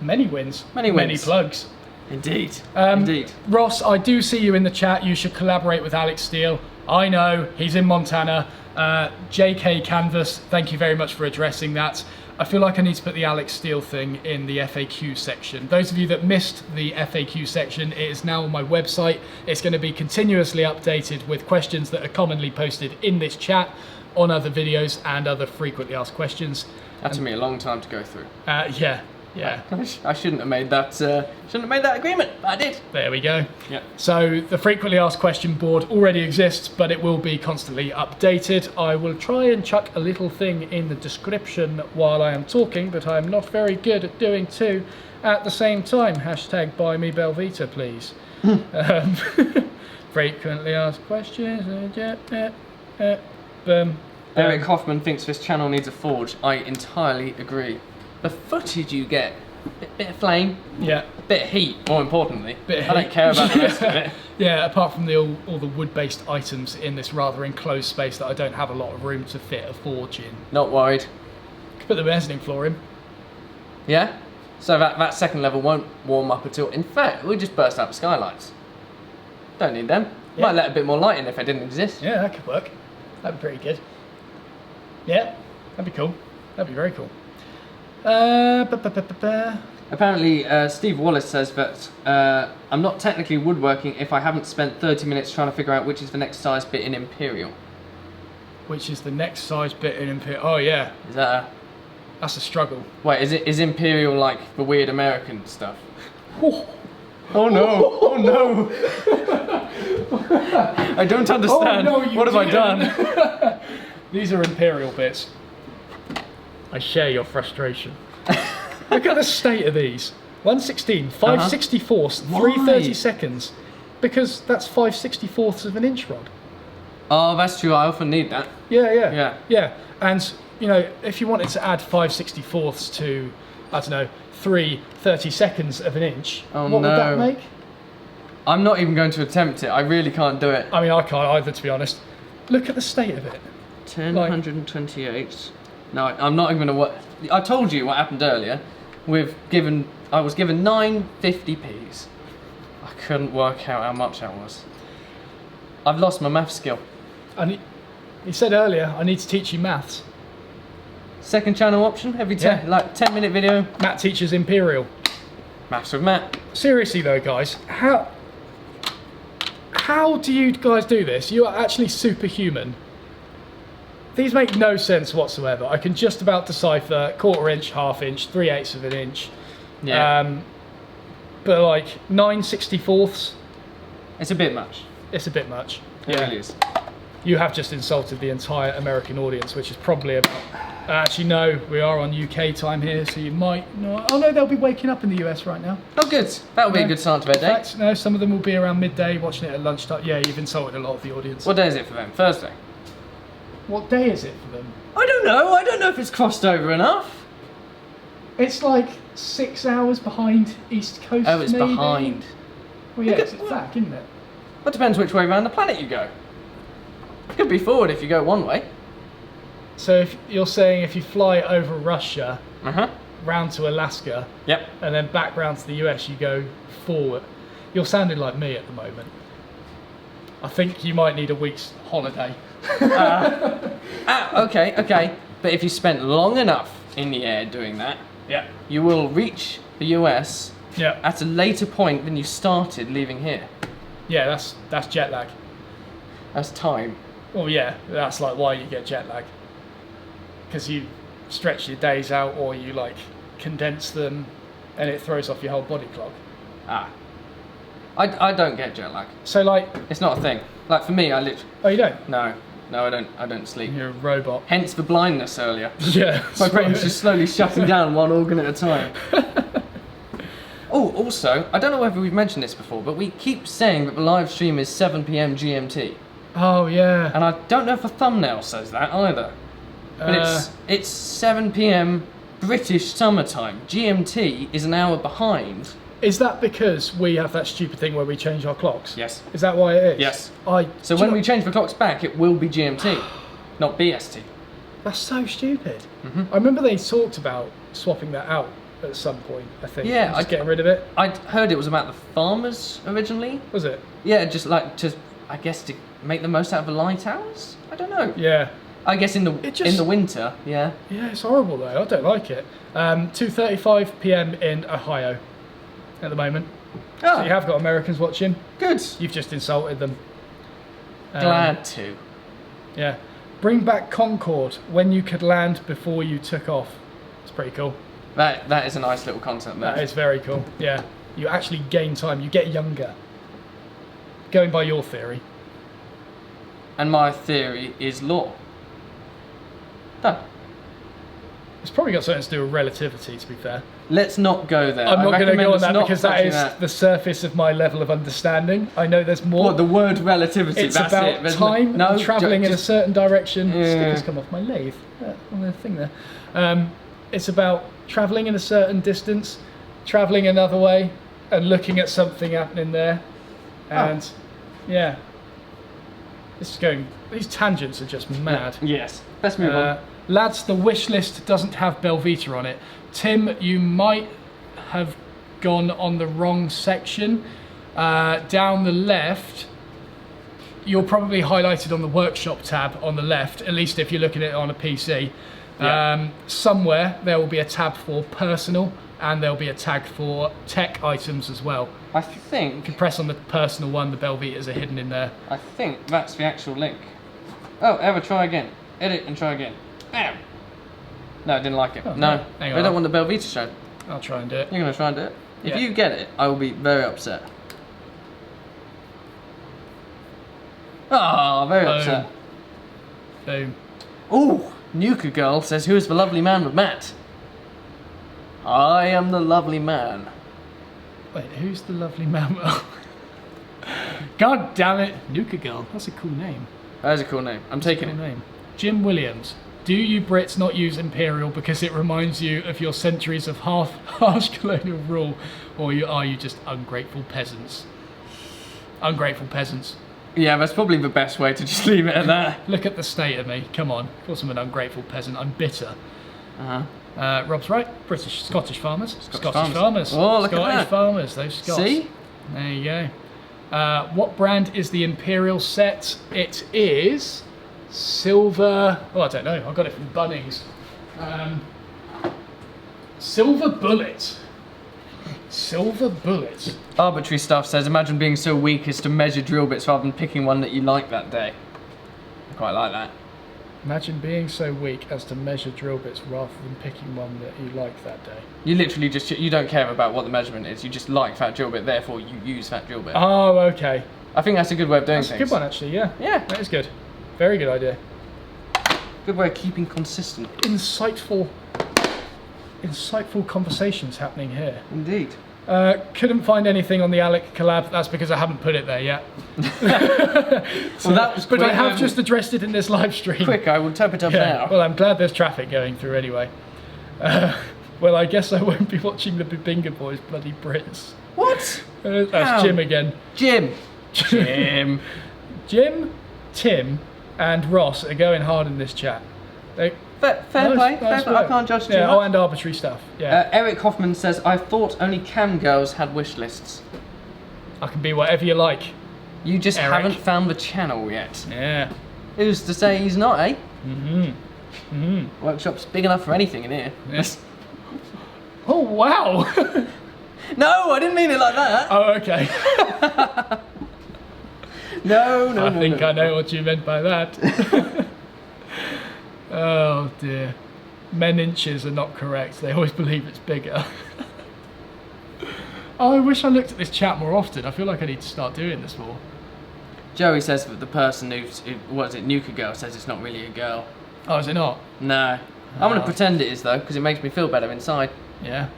S1: Many wins.
S2: Many
S1: Many
S2: wins.
S1: plugs.
S2: Indeed. Indeed.
S1: Ross, I do see you in the chat. You should collaborate with Alex Steele. I know, he's in Montana. JK Canvas, thank you very much for addressing that. I feel like I need to put the Alex Steele thing in the FAQ section. Those of you that missed the FAQ section, it is now on my website. It's going to be continuously updated with questions that are commonly posted in this chat, on other videos and other frequently asked questions.
S2: That took me a long time to go through.
S1: Yeah.
S2: I shouldn't have made that. Agreement, but I did.
S1: There we go.
S2: Yeah.
S1: So the frequently asked question board already exists, but it will be constantly updated. I will try and chuck a little thing in the description while I am talking, but I'm not very good at doing two at the same time. Hashtag buy me Belvita, please. Frequently asked questions.
S2: Eric Hoffman thinks this channel needs a forge. I entirely agree. The footage you get, bit of flame,
S1: yeah,
S2: bit of heat, more importantly.
S1: Bit of
S2: I don't
S1: heat.
S2: care about the rest of it.
S1: Yeah, apart from all the wood-based items in this rather enclosed space that I don't have a lot of room to fit a forge in.
S2: Not worried.
S1: Could put the mezzanine floor in.
S2: Yeah? So that second level won't warm up at all. In fact, we'll just burst out the skylights. Don't need them.
S1: Yeah.
S2: Might let a bit more light in if they didn't exist.
S1: Yeah, that could work. That'd be pretty good. Yeah, that'd be cool. That'd be very cool.
S2: Apparently, Steve Wallace says that I'm not technically woodworking if I haven't spent 30 minutes trying to figure out which is the next size bit in Imperial.
S1: Which is the next size bit in Imperial? Oh yeah.
S2: Is that
S1: That's a struggle.
S2: Wait, is Imperial like the weird American stuff?
S1: Oh,
S2: oh no! Oh no! I don't understand.
S1: Oh, no,
S2: what have I done?
S1: These are Imperial bits. I share your frustration. Look at the state of these. 116, 5/64, 3/32. Because that's 5/64 of an inch rod.
S2: Oh, that's true. I often need that.
S1: Yeah. And, you know, if you wanted to add 5/64 to, I don't know, 3/32 of an inch, what would that make?
S2: I'm not even going to attempt it. I really can't do it.
S1: I mean, I can't either, to be honest. Look at the state of it.
S2: 128. No, I'm not even going to. I told you what happened earlier. I was given 950p's. I couldn't work out how much that was. I've lost my math skill.
S1: And he said earlier, I need to teach you maths.
S2: Second channel option every 10 minute video.
S1: Matt teaches Imperial.
S2: Maths with Matt.
S1: Seriously though, guys, how do you guys do this? You are actually superhuman. These make no sense whatsoever. I can just about decipher 1/4 inch, 1/2 inch, 3/8 of an inch.
S2: Yeah.
S1: But like 9/64ths,
S2: It's a bit much.
S1: it's a bit much.
S2: It really is.
S1: You have just insulted the entire American audience, which is probably about... Actually, no, we are on UK time here, so you might not... Oh no, they'll be waking up in the US right now.
S2: Oh, good. That'll be a good start to their
S1: In
S2: day.
S1: fact, no, some of them will be around midday watching it at lunchtime. Yeah, you've insulted a lot of the audience.
S2: What day is it for them? Thursday?
S1: What day is it for them?
S2: I don't know. I don't know if it's crossed over enough.
S1: It's like 6 hours behind East Coast.
S2: Oh, it's
S1: maybe?
S2: behind.
S1: Well, yeah,
S2: Because-
S1: it's back, isn't it?
S2: Well, it depends which way around the planet you go. It could be forward if you go one way.
S1: So if you're saying if you fly over Russia,
S2: Uh-huh.
S1: round to Alaska,
S2: Yep.
S1: and then back round to the US, you go forward. You're sounding like me at the moment. I think you might need a week's holiday.
S2: Okay. But if you spent long enough in the air doing that,
S1: Yeah.
S2: you will reach the US
S1: Yeah.
S2: at a later point than you started leaving here.
S1: Yeah, that's jet lag.
S2: That's time.
S1: Well, yeah, that's like why you get jet lag. Because you stretch your days out or you like condense them and it throws off your whole body clock.
S2: I don't get jet lag.
S1: So like,
S2: It's not a thing. Like for me, I literally...
S1: oh, you don't?
S2: No, I don't sleep.
S1: You're a robot.
S2: Hence the blindness earlier.
S1: Yeah.
S2: My brain's just slowly shutting down one organ at a time. Oh, also, I don't know whether we've mentioned this before, but we keep saying that the live stream is 7 PM GMT.
S1: Oh, yeah.
S2: And I don't know if the thumbnail says that either. But it's 7 PM British summertime. GMT is an hour behind.
S1: Is that because we have that stupid thing where we change our clocks?
S2: Yes.
S1: Is that why it is?
S2: Yes.
S1: Do
S2: So
S1: you
S2: when
S1: know-
S2: we change the clocks back, it will be GMT, not BST.
S1: That's so stupid.
S2: Mhm.
S1: I remember they talked about swapping that out at some point, I think.
S2: Yeah,
S1: Just getting rid of it.
S2: I'd heard it was about the farmers originally.
S1: Was it?
S2: Yeah, just like to, I guess, to make the most out of the light hours. I don't know.
S1: Yeah.
S2: I guess in the winter, yeah.
S1: Yeah, it's horrible though. I don't like it. 2:35 PM in Ohio at the moment.
S2: Oh,
S1: So you have got Americans watching.
S2: good.
S1: You've just insulted them.
S2: Glad to.
S1: Yeah. Bring back Concorde when you could land before you took off. It's pretty cool.
S2: That is a nice little concept there.
S1: That is very cool. Yeah. You actually gain time. You get younger. Going by your theory.
S2: And my theory is law. Done.
S1: It's probably got something to do with relativity, to be fair.
S2: Let's not go there.
S1: I'm not going to go on
S2: us
S1: that
S2: not
S1: because that
S2: touching
S1: is the surface of my level of understanding. I know there's more.
S2: What, the word relativity?
S1: It's
S2: that's
S1: about
S2: it. There's
S1: time and travelling in a
S2: just-
S1: certain direction.
S2: Yeah.
S1: Stickers come off my lathe on the thing there. It's about travelling in a certain distance, travelling another way, and looking at something happening there. And yeah, this is going. These tangents are just mad.
S2: Yes. Let's move on.
S1: Lads, the wish list doesn't have Belvita on it. Tim, you might have gone on the wrong section. Down the left, you're probably highlighted on the workshop tab on the left, at least if you're looking at it on a PC.
S2: Yeah.
S1: Somewhere there will be a tab for personal and there'll be a tag for tech items as well.
S2: I
S1: You
S2: think
S1: can press on the personal one, the Belvitas are hidden in there.
S2: that's the actual link. Oh, ever try again. Edit and try again. Bam. No, I didn't like it.
S1: Oh,
S2: no,
S1: hang
S2: I
S1: on.
S2: don't want the Belvita show.
S1: I'll try and do it.
S2: You're gonna try and do it. If
S1: Yeah.
S2: you get it, I will be very upset. Ah, very
S1: Boom.
S2: upset.
S1: Boom.
S2: Ooh, Nuka Girl says, "Who is the lovely man with Matt?" I am the lovely man.
S1: Wait, who's the lovely man? God damn it. Nuka Girl. That's a cool name.
S2: That is a cool name. I'm taking
S1: Cool
S2: it.
S1: name. Jim Williams. Do you Brits not use Imperial because it reminds you of your centuries of harsh colonial rule, or are you just ungrateful peasants? Ungrateful peasants.
S2: Yeah, that's probably the best way to just leave it at that.
S1: Look at the state of me. Come on. Of course I'm an ungrateful peasant. I'm bitter.
S2: Uh-huh.
S1: Rob's right. Scottish farmers.
S2: farmers.
S1: farmers.
S2: Oh, look at
S1: Scottish
S2: that.
S1: farmers. Those Scots.
S2: See?
S1: There you go. What brand is the Imperial set? It is Sylva. Oh, I don't know. I got it from Bunnings. Silver Bullet. Silver bullet.
S2: Arbitrary Stuff says, imagine being so weak as to measure drill bits rather than picking one that you like that day. I quite like that.
S1: Imagine being so weak as to measure drill bits rather than picking one that you like that day.
S2: You literally just, you don't care about what the measurement is, you just like that drill bit, therefore you use that drill bit.
S1: Oh, okay.
S2: I think that's a good way of doing things.
S1: That's a good one, actually, yeah.
S2: Yeah.
S1: That is good. Very good idea.
S2: Good way of keeping consistent.
S1: Insightful conversations happening here.
S2: Indeed.
S1: Couldn't find anything on the Alec collab. That's because I haven't put it there yet.
S2: Well, that was quick.
S1: But I have just addressed it in this live stream.
S2: Quick, I will type it up now.
S1: Well, I'm glad there's traffic going through anyway. Well, I guess I won't be watching the Babinga Boys, bloody Brits.
S2: What?
S1: That's
S2: How?
S1: Jim again.
S2: Jim,
S1: Tim, and Ross are going hard in this chat.
S2: Fair play. I can't judge too much.
S1: Oh, and Arbitrary Stuff. Yeah.
S2: Eric Hoffman says, I thought only cam girls had wish lists.
S1: I can be whatever you like.
S2: You just
S1: Eric.
S2: haven't found the channel yet.
S1: Yeah.
S2: Who's to say he's not, eh?
S1: Mm-hmm.
S2: Workshop's big enough for anything in here.
S1: Yes. Oh, wow.
S2: No, I didn't mean it like that.
S1: Oh, okay.
S2: No.
S1: I think I know what you meant by that. Oh dear. Men inches are not correct. They always believe it's bigger. Oh, I wish I looked at this chat more often. I feel like I need to start doing this more.
S2: Joey says that the person who what is it, Nuka Girl, says it's not really a girl.
S1: Oh, is it not?
S2: No. I'm going to pretend it is though, because it makes me feel better inside.
S1: Yeah.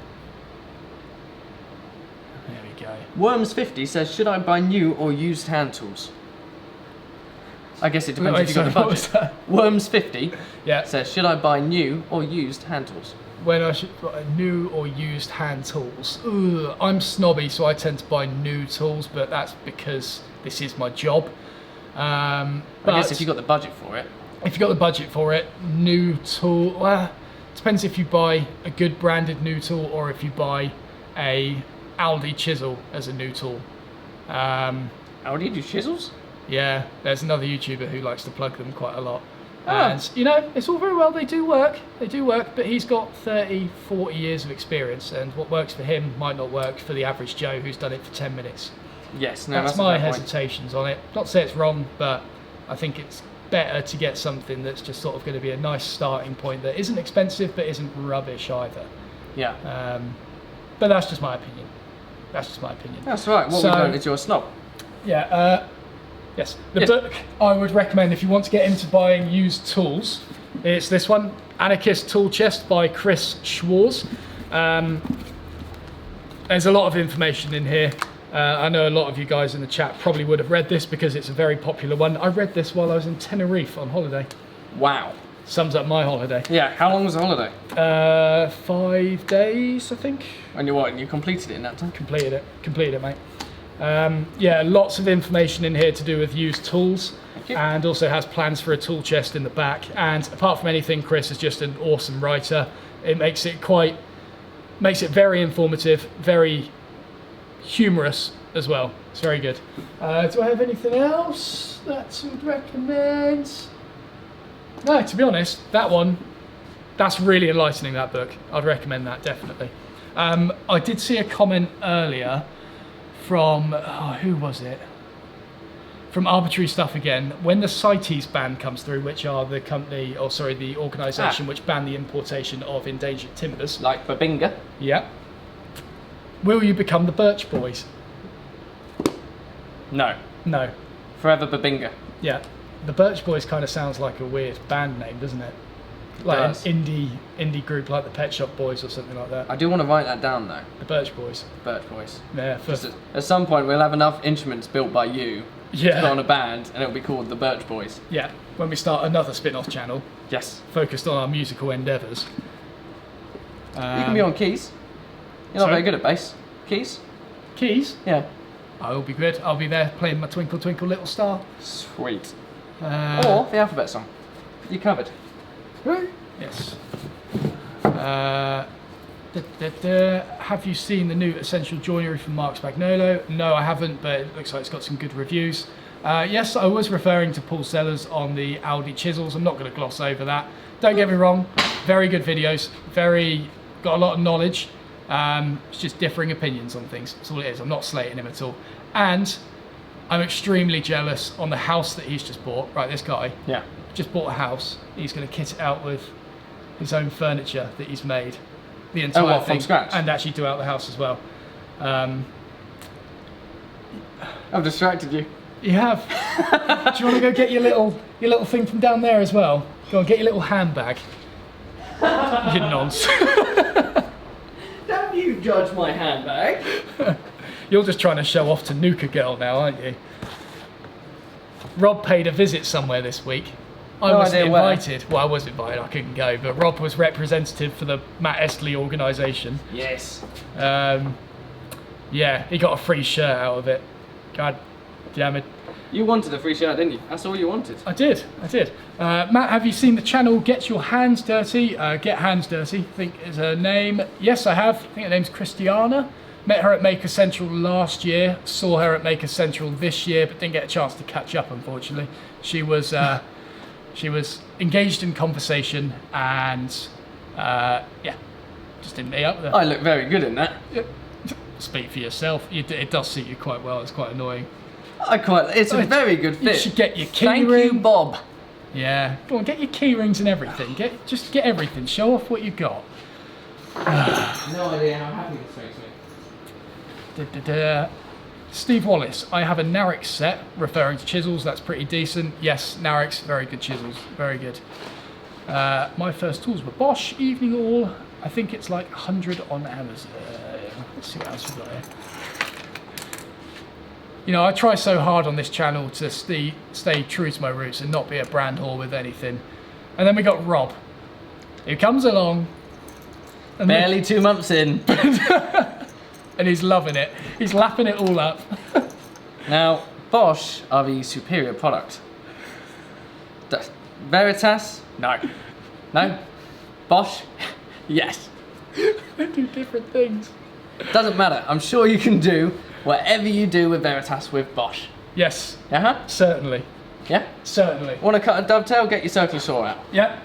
S1: There we go.
S2: Worms50 says, should I buy new or used hand tools? I guess it depends if you've got the
S1: What was
S2: budget.
S1: that?
S2: Worms50
S1: Yeah.
S2: says, should I buy new or used hand tools?
S1: When I should buy new or used hand tools. Ugh, I'm snobby, so I tend to buy new tools, but that's because this is my job.
S2: I guess if you've got the budget for it.
S1: If you've got the budget for it, new tool, well, depends if you buy a good branded new tool or if you buy a Aldi chisel as a new tool.
S2: Aldi do chisels?
S1: Yeah, there's another YouTuber who likes to plug them quite a lot.
S2: Oh.
S1: And, you know, it's all very well, they do work, but he's got 30, 40 years of experience, and what works for him might not work for the average Joe who's done it for 10 minutes.
S2: Yes, no,
S1: That's my hesitations on it. Not to say it's wrong, but I think it's better to get something that's just sort of going to be a nice starting point that isn't expensive but isn't rubbish either.
S2: Yeah.
S1: But that's just my opinion. That's
S2: right. What we learned is you're a snob.
S1: Yeah. Yes. The book I would recommend if you want to get into buying used tools, it's this one, Anarchist Tool Chest by Chris Schwarz. There's a lot of information in here. I know a lot of you guys in the chat probably would have read this because it's a very popular one. I read this while I was in Tenerife on holiday.
S2: Wow.
S1: Sums up my holiday.
S2: Yeah, how long was the holiday?
S1: 5 days, I think.
S2: And you completed it in that time?
S1: Completed it, mate. Yeah, lots of information in here to do with used tools, and also has plans for a tool chest in the back. And apart from anything, Chris is just an awesome writer. It makes it very informative, very humorous as well. It's very good. Do I have anything else that I would recommend? No, to be honest, that's really enlightening, that book. I'd recommend that, definitely. I did see a comment earlier from, who was it? From Arbitrary Stuff again. When the CITES ban comes through, which are the the organisation which ban the importation of endangered timbers.
S2: Like Babinga?
S1: Yeah. Will you become the Birch Boys?
S2: No.
S1: No.
S2: Forever Babinga.
S1: Yeah. The Birch Boys kind of sounds like a weird band name, doesn't it? Like an indie group like the Pet Shop Boys or something like that.
S2: I do want to write that down though.
S1: The Birch Boys.
S2: Birch Boys.
S1: Yeah.
S2: At some point we'll have enough instruments built by you to put on a band and it'll be called the Birch Boys.
S1: Yeah. When we start another spin-off channel.
S2: Yes.
S1: Focused on our musical endeavours.
S2: You can be on keys. You're not very good at bass. Keys?
S1: Keys?
S2: Yeah.
S1: I'll be good. I'll be there playing my Twinkle Twinkle Little Star.
S2: Sweet. Or the alphabet song. You covered.
S1: Yes. Have you seen the new Essential Joinery from Mark Spagnolo? No, I haven't, but it looks like it's got some good reviews. Yes, I was referring to Paul Sellers on the Aldi chisels. I'm not going to gloss over that. Don't get me wrong, very good videos. Got a lot of knowledge. It's just differing opinions on things. That's all it is. I'm not slating him at all. And I'm extremely jealous on the house that he's just bought. Right, this guy just bought a house. He's going to kit it out with his own furniture that he's made. The entire thing.
S2: From scratch?
S1: And actually do out the house as well.
S2: I've distracted you.
S1: You have. Do you want to go get your little thing from down there as well? Go and get your little handbag. You nonce.
S2: Don't you judge my handbag.
S1: You're just trying to show off to Nuka Girl now, aren't you? Rob paid a visit somewhere this week. I wasn't invited. Well, I was invited, I couldn't go, but Rob was representative for the Matt Estlea organisation.
S2: Yes.
S1: Yeah, he got a free shirt out of it. God damn it.
S2: You wanted a free shirt, didn't you? That's all you wanted.
S1: I did. Matt, have you seen the channel Get Your Hands Dirty? Get Hands Dirty, I think is her name. Yes, I have. I think her name's Christiana. Met her at Maker Central last year. Saw her at Maker Central this year, but didn't get a chance to catch up, unfortunately. She was engaged in conversation and, just didn't meet up with her.
S2: I look very good in that.
S1: Yeah. Speak for yourself. It does suit you quite well. It's quite annoying.
S2: It's a very good fit.
S1: You should get your key
S2: Thank
S1: ring.
S2: you, Bob.
S1: Yeah, go on, get your key rings and everything. Just get everything. Show off what you got.
S2: No idea how happy this makes me.
S1: Steve Wallace, I have a Narix set, referring to chisels. That's pretty decent. Yes, Narix, very good chisels, very good. My first tools were Bosch Evening All. I think it's like 100 on Amazon. Let's see what else we've got here. You know, I try so hard on this channel to stay true to my roots and not be a brand whore with anything. And then we got Rob, who comes along. And
S2: Barely 2 months in.
S1: And he's loving it. He's lapping it all up.
S2: Now, Bosch are the superior product. Veritas? No. No? Bosch? Yes.
S1: They do different things.
S2: Doesn't matter. I'm sure you can do whatever you do with Veritas with Bosch.
S1: Yes.
S2: Uh-huh.
S1: Certainly.
S2: Yeah?
S1: Certainly.
S2: Want to cut a dovetail? Get your circular saw out.
S1: Yeah.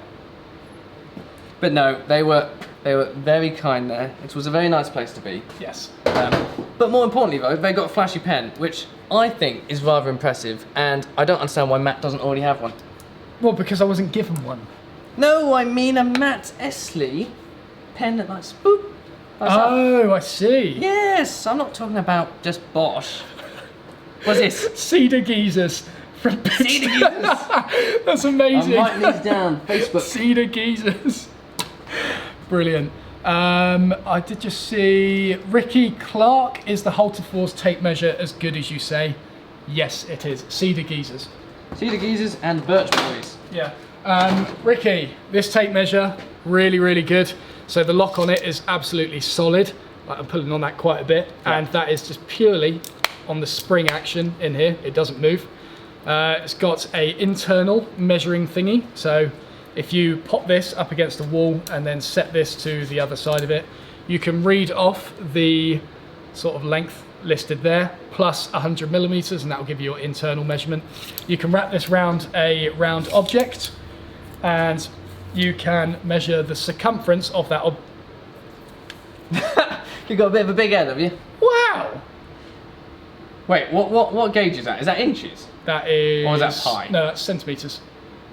S2: But no, they were very kind there. It was a very nice place to be.
S1: Yes.
S2: But more importantly though, they got a flashy pen, which I think is rather impressive, and I don't understand why Matt doesn't already have one.
S1: Well, because I wasn't given one.
S2: No, I mean a Matt Estlea pen that like boop.
S1: Oh, I see.
S2: Yes, I'm not talking about just Bosch. What's this?
S1: Cedar geezers from
S2: Cedar geezers.
S1: That's amazing.
S2: I'm writing these down. Facebook.
S1: Cedar geezers. Brilliant. I did just see Ricky Clark. Is the Halter Force tape measure as good as you say? Yes, it is. Cedar geezers.
S2: Cedar geezers and birch boys.
S1: Yeah. Ricky, this tape measure, really, really good. So the lock on it is absolutely solid. I'm pulling on that quite a bit, and that is just purely on the spring action in here. It doesn't move. It's got a internal measuring thingy. So if you pop this up against the wall and then set this to the other side of it, you can read off the sort of length listed there, plus 100 millimeters, and that will give you your internal measurement. You can wrap this round a round object, and you can measure the circumference of that
S2: You got a bit of a big head, have you?
S1: Wow!
S2: Wait, what gauge is that? Is that inches?
S1: That is...
S2: Or is that pi?
S1: No, that's centimeters.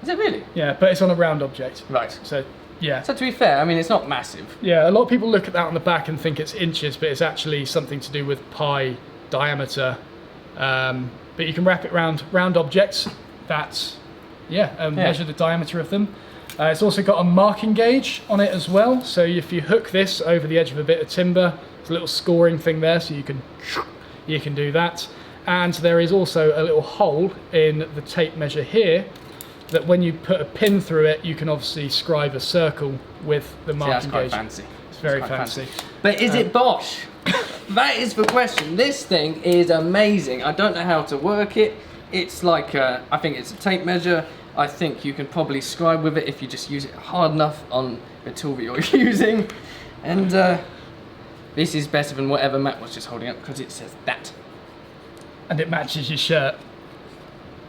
S2: Is it really?
S1: Yeah, but it's on a round object.
S2: Right.
S1: So, yeah.
S2: So to be fair, I mean, it's not massive.
S1: Yeah, a lot of people look at that on the back and think it's inches, but it's actually something to do with pi diameter. But you can wrap it around round objects that, measure the diameter of them. It's also got a marking gauge on it as well. So if you hook this over the edge of a bit of timber, there's a little scoring thing there, so you can do that. And there is also a little hole in the tape measure here that when you put a pin through it, you can obviously scribe a circle with the marking gauge.
S2: That's quite fancy.
S1: It's very fancy.
S2: But is it Bosch? That is the question. This thing is amazing. I don't know how to work it. It's like, I think it's a tape measure. I think you can probably scribe with it if you just use it hard enough on the tool that you're using. And this is better than whatever Matt was just holding up because it says that.
S1: And it matches your shirt.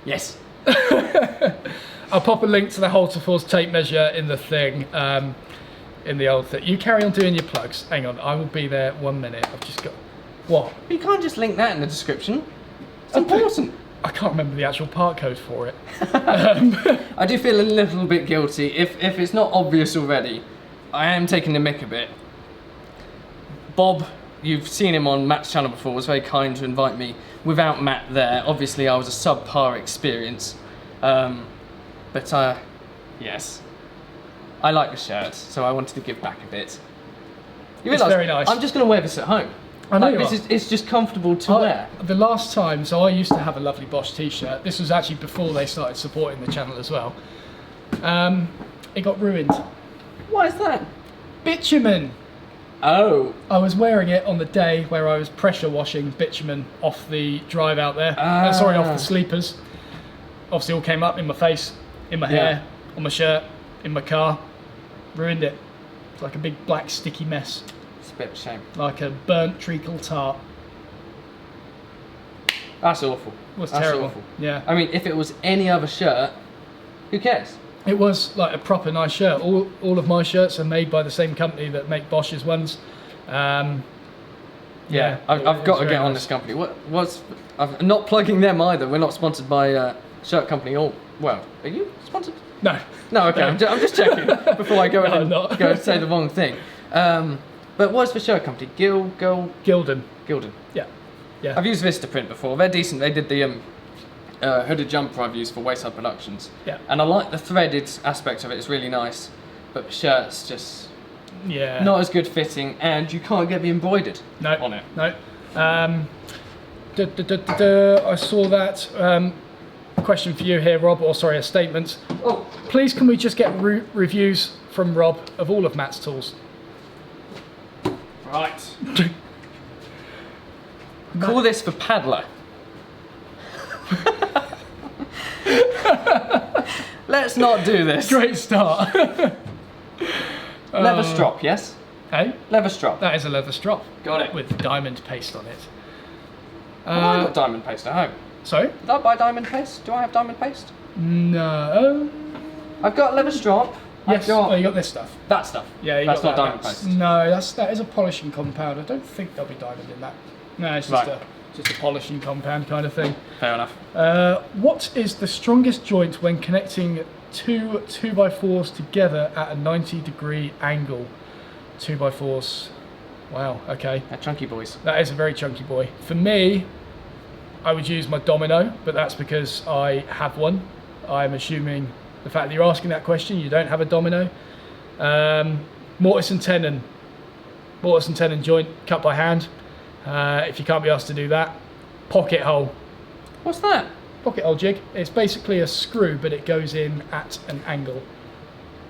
S2: Yes.
S1: I'll pop a link to the Halter Force tape measure in the thing. in the old thing. You carry on doing your plugs. Hang on, I will be there 1 minute. I've just got... What?
S2: You can't just link that in the description. It's important.
S1: I can't remember the actual part code for it.
S2: I do feel a little bit guilty. If it's not obvious already, I am taking the mick a bit. Bob, you've seen him on Matt's channel before, was very kind to invite me. Without Matt there, obviously I was a subpar experience. But yes. I like the shirt, so I wanted to give back a bit. You
S1: It's
S2: realise,
S1: very nice.
S2: I'm just going to wear this at home.
S1: I know you
S2: this
S1: are.
S2: it's just comfortable to wear.
S1: The last time, so I used to have a lovely Bosch t-shirt. This was actually before they started supporting the channel as well. It got ruined.
S2: Why is that?
S1: Bitumen.
S2: Oh.
S1: I was wearing it on the day where I was pressure washing bitumen off the drive out there. Sorry, off the sleepers. Obviously all came up in my face, in my hair, on my shirt, in my car. Ruined it. It's like a big black sticky mess.
S2: It's a bit of a shame.
S1: Like a burnt treacle tart.
S2: That's awful.
S1: It was
S2: That's
S1: terrible.
S2: awful.
S1: Yeah.
S2: I mean, if it was any other shirt, who cares?
S1: It was like a proper nice shirt. All of my shirts are made by the same company that make Bosch's ones.
S2: I've
S1: it
S2: got
S1: was
S2: to
S1: very
S2: get on
S1: nice.
S2: this company. I'm not plugging them either. We're not sponsored by shirt company. Or well, are you sponsored?
S1: No.
S2: No, okay.
S1: No.
S2: I'm just checking before I go
S1: No, I'm not.
S2: go say the wrong thing. But what's the shirt company? Gildan.
S1: Gildan. Yeah.
S2: I've used Vistaprint before. They're decent. They did the hooded jumper I've used for Wayside Productions.
S1: Yeah.
S2: And I like the threaded aspect of it. It's really nice. But the shirt's just
S1: Yeah.
S2: not as good fitting, and you can't get the embroidered on it.
S1: No. I saw that. Question for you here, Rob, or sorry, a statement.
S2: Oh.
S1: Please, can we just get reviews from Rob of all of Matt's tools?
S2: Right. Call this the paddler. Let's not do this.
S1: Great start.
S2: Leather strop, yes?
S1: Hey,
S2: Leather strop.
S1: that is a leather strop.
S2: Got it.
S1: With diamond paste on it.
S2: Have I got diamond paste at home?
S1: Sorry?
S2: Did I buy diamond paste? Do I have diamond paste?
S1: No.
S2: I've got leather strop.
S1: Yes.
S2: I've got
S1: Oh, you got this stuff.
S2: that stuff.
S1: Yeah, you
S2: that's
S1: got
S2: not
S1: that.
S2: diamond paste.
S1: No, that is a polishing compound. I don't think there'll be diamond in that. No, it's just
S2: Right.
S1: just a polishing compound kind of thing.
S2: Fair enough.
S1: What is the strongest joint when connecting two 2x4s together at a 90-degree angle? 2x4s. Wow. Okay.
S2: They're chunky boys.
S1: That is a very chunky boy. For me, I would use my domino, but that's because I have one. I'm assuming the fact that you're asking that question, you don't have a domino. Mortise and tenon. Mortise and tenon joint, cut by hand. If you can't be asked to do that. Pocket hole.
S2: What's that?
S1: Pocket hole jig. It's basically a screw, but it goes in at an angle.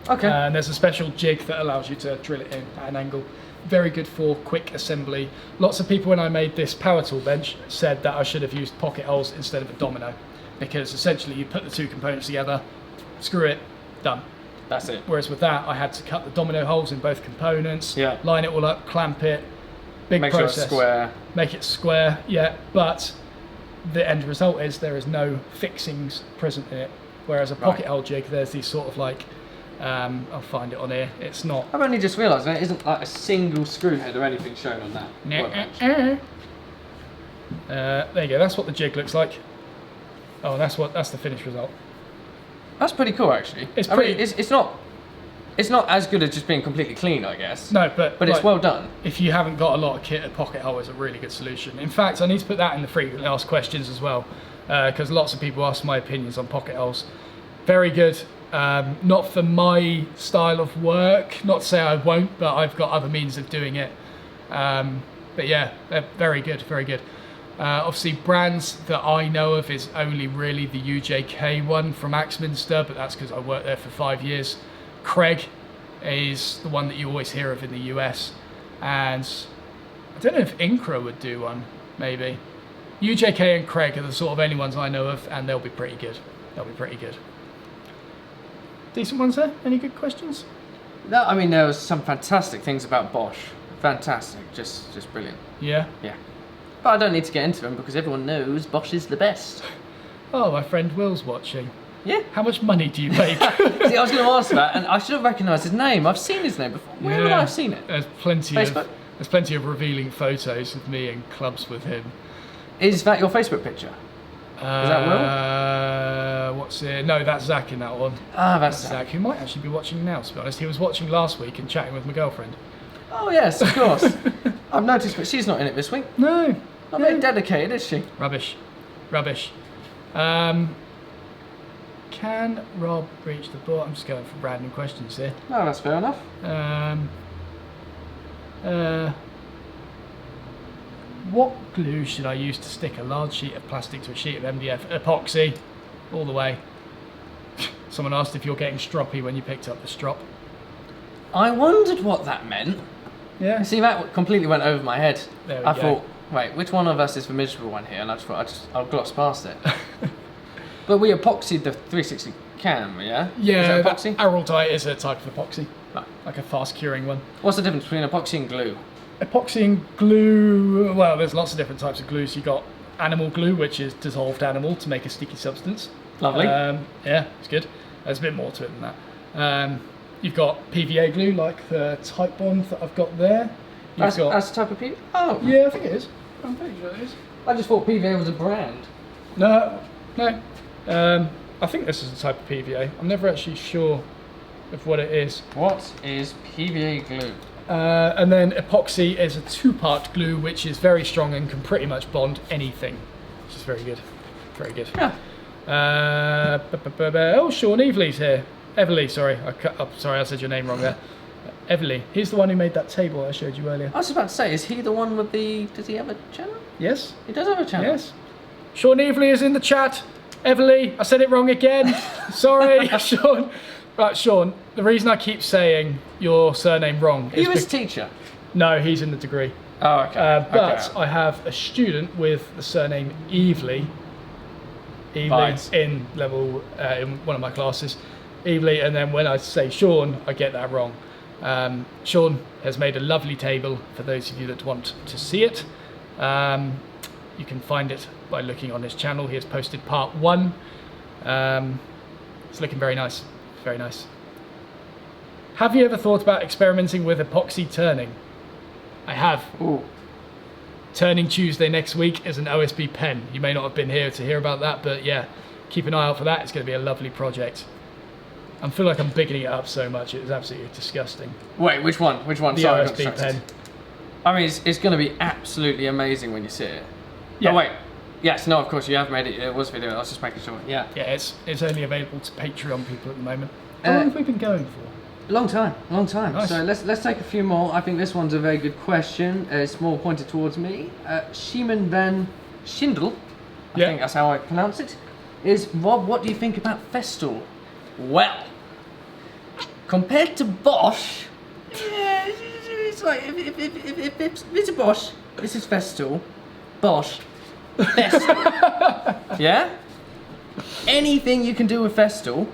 S2: Okay.
S1: And there's a special jig that allows you to drill it in at an angle. Very good for quick assembly. Lots of people, when I made this power tool bench, said that I should have used pocket holes instead of a domino, because essentially you put the two components together, screw it, done.
S2: That's it.
S1: Whereas with that, I had to cut the domino holes in both components,
S2: Yeah.
S1: line it all up, clamp it, big
S2: Make sure
S1: process.
S2: it's square.
S1: Make it square, yeah, but the end result is there is no fixings present in it. Whereas a pocket hole jig, there's these sort of like, I'll find it on here, it's not...
S2: I've only just realised there isn't like a single screw head or anything shown on that workbench.
S1: There you go, that's what the jig looks like. Oh, that's the finished result.
S2: That's pretty cool, actually.
S1: It's
S2: I mean,
S1: pretty-
S2: it's not as good as just being completely clean, I guess.
S1: No, but
S2: it's
S1: like,
S2: well done.
S1: if you haven't got a lot of kit, a pocket hole is a really good solution. In fact, I need to put that in the frequently asked questions as well, because lots of people ask my opinions on pocket holes. Very good. Not for my style of work, not to say I won't, but I've got other means of doing it. But yeah, they're very good, very good. Obviously, brands that I know of is only really the UJK one from Axminster, but that's because I worked there for 5 years. Craig is the one that you always hear of in the US, and I don't know if Incra would do one, maybe. UJK and Craig are the sort of only ones I know of, and they'll be pretty good. They'll be pretty good. Decent ones there? Any good questions?
S2: No, I mean, there was some fantastic things about Bosch. Fantastic, just brilliant.
S1: Yeah.
S2: Yeah. But I don't need to get into them because everyone knows Bosch is the best.
S1: Oh, my friend Will's watching.
S2: Yeah.
S1: How much money do you make?
S2: See, I was going to ask that, and I should have recognised his name. I've seen his name before. Where would I have seen it?
S1: There's plenty
S2: Facebook?
S1: There's plenty of revealing photos of me in clubs with him.
S2: Is that your Facebook picture? Is that Will?
S1: What's it? No, that's Zach in that one.
S2: Ah, that's
S1: Zach, who might actually be watching now, to be honest. He was watching last week and chatting with my girlfriend.
S2: Oh, yes, of course. I've noticed, but she's not in it this week.
S1: No.
S2: Not very dedicated, is she?
S1: Rubbish. Can Rob reach the board? I'm just going for random questions here.
S2: No, that's fair enough.
S1: What glue should I use to stick a large sheet of plastic to a sheet of MDF? Epoxy, all the way. Someone asked if you're getting stroppy when you picked up the strop.
S2: I wondered what that meant.
S1: Yeah.
S2: See, that completely went over my head.
S1: There we
S2: I
S1: go.
S2: thought, wait, which one of us is the miserable one here? And I just thought, I'll gloss past it. But we epoxied the 360 cam, yeah?
S1: Yeah,
S2: Is that epoxy?
S1: Araldite is a type of epoxy,
S2: Right.
S1: like a fast curing one.
S2: What's the difference between epoxy and glue?
S1: Epoxy and glue, well, there's lots of different types of glues. You've got animal glue, which is dissolved animal to make a sticky substance.
S2: Lovely.
S1: Yeah, it's good. There's a bit more to it than that. You've got PVA glue, like the Type Bond that I've got there.
S2: That's the type of PVA? Oh.
S1: Yeah, I think it is. I'm pretty sure it is.
S2: I just thought PVA was a brand.
S1: No. I think this is a type of PVA. I'm never actually sure of what it is.
S2: What is PVA glue?
S1: And then epoxy is a two-part glue, which is very strong and can pretty much bond anything, which is very good. Very good.
S2: Yeah.
S1: Oh, Sean Everly's here. Everly, sorry. Sorry, I said your name wrong there. Everly. He's the one who made that table I showed you earlier.
S2: I was about to say, is he the one with the... Does he have a channel?
S1: Yes.
S2: He does have a channel?
S1: Yes. Sean Everly is in the chat. Everly, I said it wrong again. Sorry, Sean. Right, Sean, the reason I keep saying your surname wrong
S2: Are you his teacher?
S1: No, he's in the degree.
S2: Oh, okay.
S1: But I have a student with the surname Everly.
S2: Right.
S1: In level, in one of my classes. Everly, and then when I say Sean, I get that wrong. Sean has made a lovely table for those of you that want to see it. You can find it by looking on his channel. He has posted part 1. It's looking very nice. Very nice. Have you ever thought about experimenting with epoxy turning? I have.
S2: Ooh.
S1: Turning Tuesday next week is an OSB pen. You may not have been here to hear about that, but yeah, keep an eye out for that. It's going to be a lovely project. I feel like I'm bigging it up so much. It is absolutely disgusting.
S2: Wait, which one? Which one?
S1: The
S2: Sorry, I got
S1: OSB
S2: distracted.
S1: pen.
S2: I mean, it's going to be absolutely amazing when you see it.
S1: Yeah.
S2: Oh, wait. Yes, no, of course, you have made it. It was video. I was just making sure. Yeah.
S1: Yeah, it's only available to Patreon people at the moment. How long have we been going for?
S2: Long time.
S1: Nice.
S2: So let's take a few more. I think this one's a very good question. It's more pointed towards me. Shimon van Schindel, I think that's how I pronounce it, is, Rob, what do you think about Festool? Well, compared to Bosch, yeah, it's like, if it's a Bosch, this is Festool, Bosch, Festool. Yeah? Anything you can do with Festool,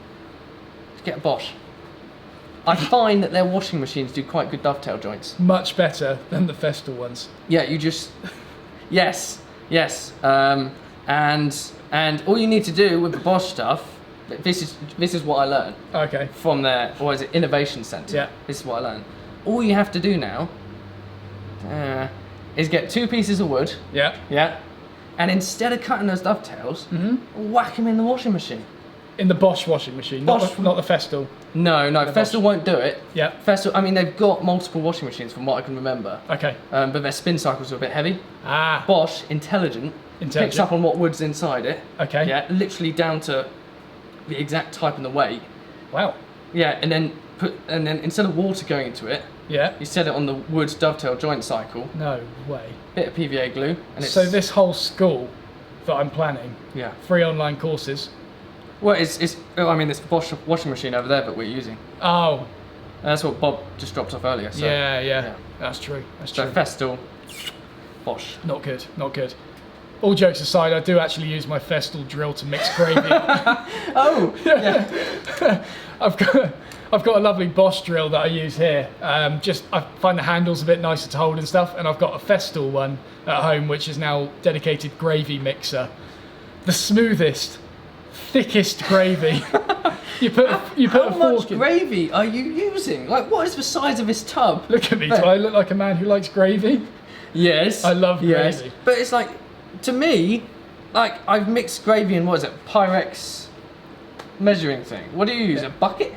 S2: get a Bosch. I find that their washing machines do quite good dovetail joints.
S1: Much better than the Festool ones.
S2: Yeah, you just... yes. And all you need to do with the Bosch stuff, this is what I learned.
S1: Okay.
S2: From their, what is it, Innovation Centre.
S1: Yeah.
S2: This is what I learned. All you have to do now is get 2 pieces of wood.
S1: Yeah.
S2: Yeah. And instead of cutting those dovetails, whack them in the washing machine.
S1: In the Bosch washing machine, not the Festool.
S2: No, Festool
S1: Bosch.
S2: won't do it.
S1: Yeah.
S2: Festool, I mean, they've got multiple washing machines from what I can remember.
S1: Okay.
S2: But their spin cycles are a bit heavy.
S1: Ah.
S2: Bosch, intelligent, picks up on what wood's inside it.
S1: Okay.
S2: Yeah, literally down to the exact type and the weight.
S1: Wow.
S2: Yeah, and then instead of water going into it,
S1: Yeah.
S2: you set it on the wood dovetail joint cycle.
S1: No way.
S2: Bit of PVA glue, and it's
S1: So this whole school that I'm planning,
S2: yeah.
S1: 3 online courses.
S2: Well, it's I mean, this Bosch washing machine over there that we're using.
S1: Oh.
S2: That's what Bob just dropped off earlier. So,
S1: Yeah. That's true.
S2: So Festool, Bosch.
S1: Not good. Not good. All jokes aside, I do actually use my Festool drill to mix gravy.
S2: Oh. Yeah.
S1: I've got a lovely Bosch drill that I use here. I find the handles a bit nicer to hold and stuff, and I've got a Festool one at home, which is now dedicated gravy mixer. The smoothest thickest gravy. You put
S2: How
S1: a
S2: much
S1: fork in.
S2: gravy are you using? Like, what is the size of this tub?
S1: Look at me. Do I look like a man who likes gravy?
S2: Yes.
S1: I love gravy.
S2: But it's like, to me, like, I've mixed gravy in, what is it, Pyrex measuring thing. What do you use, a bucket?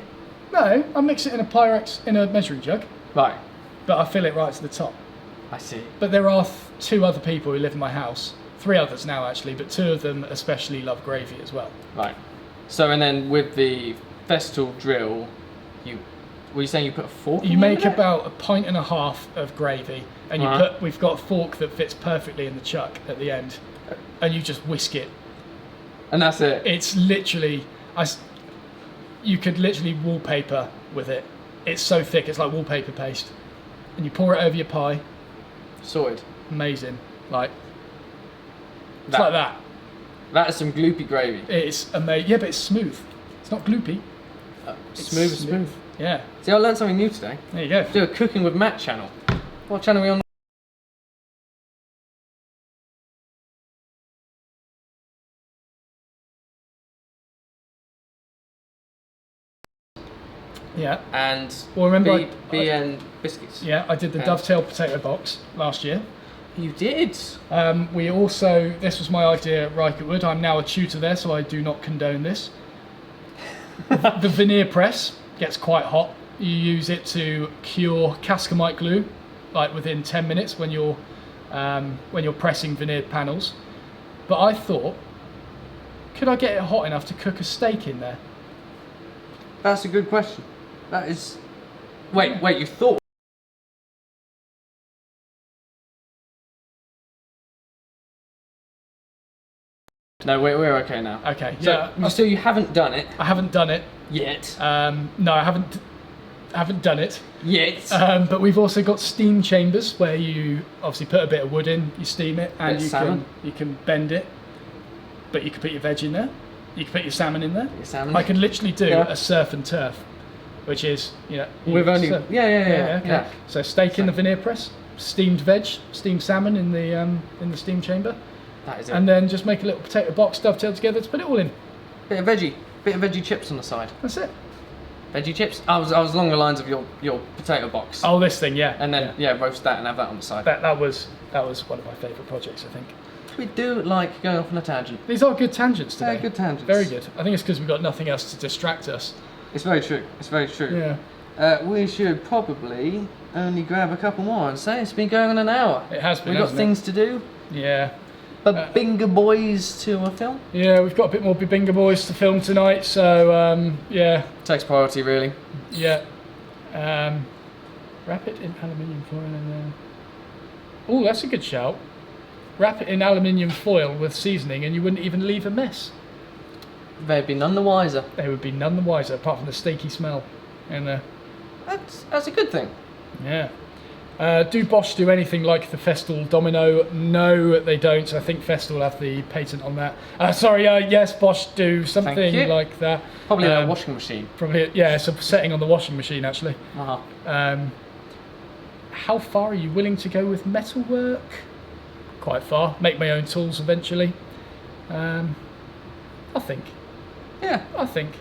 S1: No, I mix it in a Pyrex in a measuring jug,
S2: Right,
S1: but I fill it right to the top.
S2: I see.
S1: But there are 2 other people who live in my house. 3 others now, actually, but 2 of them especially love gravy as well.
S2: Right. So, and then with the Festool drill, were you saying you put a fork in
S1: You make
S2: it?
S1: about 1.5 pints of gravy, and we've got a fork that fits perfectly in the chuck at the end, and you just whisk it.
S2: And that's it?
S1: It's literally, you could literally wallpaper with it. It's so thick, it's like wallpaper paste. And you pour it over your pie.
S2: Sorted.
S1: Amazing. Like, it's like that.
S2: That is some gloopy gravy.
S1: It's amazing. Yeah, but it's smooth. It's not gloopy. It's
S2: Smooth.
S1: Yeah.
S2: See, I learned something new today.
S1: There you go.
S2: Do a Cooking with Matt channel. What channel are we on?
S1: Yeah.
S2: And
S1: Well, remember
S2: BN biscuits.
S1: Yeah, I did the dovetail potato box last year.
S2: You did.
S1: We also, this was my idea at Rycotewood. I'm now a tutor there, so I do not condone this. The veneer press gets quite hot. You use it to cure cascamite glue, like within 10 minutes when you're pressing veneered panels. But I thought, could I get it hot enough to cook a steak in there?
S2: That's a good question. That is. Wait, you thought? No, we're okay now.
S1: Okay,
S2: So,
S1: yeah.
S2: so you haven't done it
S1: I haven't done it.
S2: yet.
S1: No, I haven't done it.
S2: Yet.
S1: But we've also got steam chambers where you obviously put a bit of wood in, you steam it, and you can bend it. But you can put your veg in there. You can put your salmon in there.
S2: Your salmon.
S1: I can literally do
S2: Yeah.
S1: a surf and turf, which is
S2: With only
S1: surf.
S2: yeah.
S1: Okay. So steak in the veneer press, steamed veg, steamed salmon in the steam chamber,
S2: That is it.
S1: and then just make a little potato box dovetailed together to put it all in.
S2: bit of veggie chips on the side.
S1: That's it.
S2: Veggie chips. I was along the lines of your potato box.
S1: Oh, this thing, yeah.
S2: And then roast that and have that on the side.
S1: That was one of my favourite projects, I think.
S2: We do like going off on a tangent.
S1: These are good tangents today.
S2: They're good tangents.
S1: Very good. I think it's because we've got nothing else to distract us.
S2: It's very true. It's very true.
S1: Yeah.
S2: We should probably only grab a couple more and say it's been going on an hour.
S1: It has been.
S2: We've got
S1: hasn't it?
S2: things to do.
S1: Yeah.
S2: But Bingo Boys to a film
S1: Yeah, we've got a bit more Babinga Boys to film tonight, so yeah.
S2: takes priority, really.
S1: Yeah. Wrap it in aluminium foil and then. Oh, that's a good shout. Wrap it in aluminium foil with seasoning, and you wouldn't even leave a mess.
S2: They'd be none the wiser.
S1: They would be none the wiser, apart from the steaky smell in there.
S2: That's a good thing.
S1: Yeah. Do Bosch do anything like the Festool Domino? No, they don't. I think Festool have the patent on that. Yes, Bosch do something like that.
S2: Probably a washing machine.
S1: Probably, yeah, it's a setting on the washing machine, actually.
S2: Uh-huh.
S1: How far are you willing to go with metalwork? Quite far. Make my own tools eventually. I think.
S2: Yeah,
S1: I think.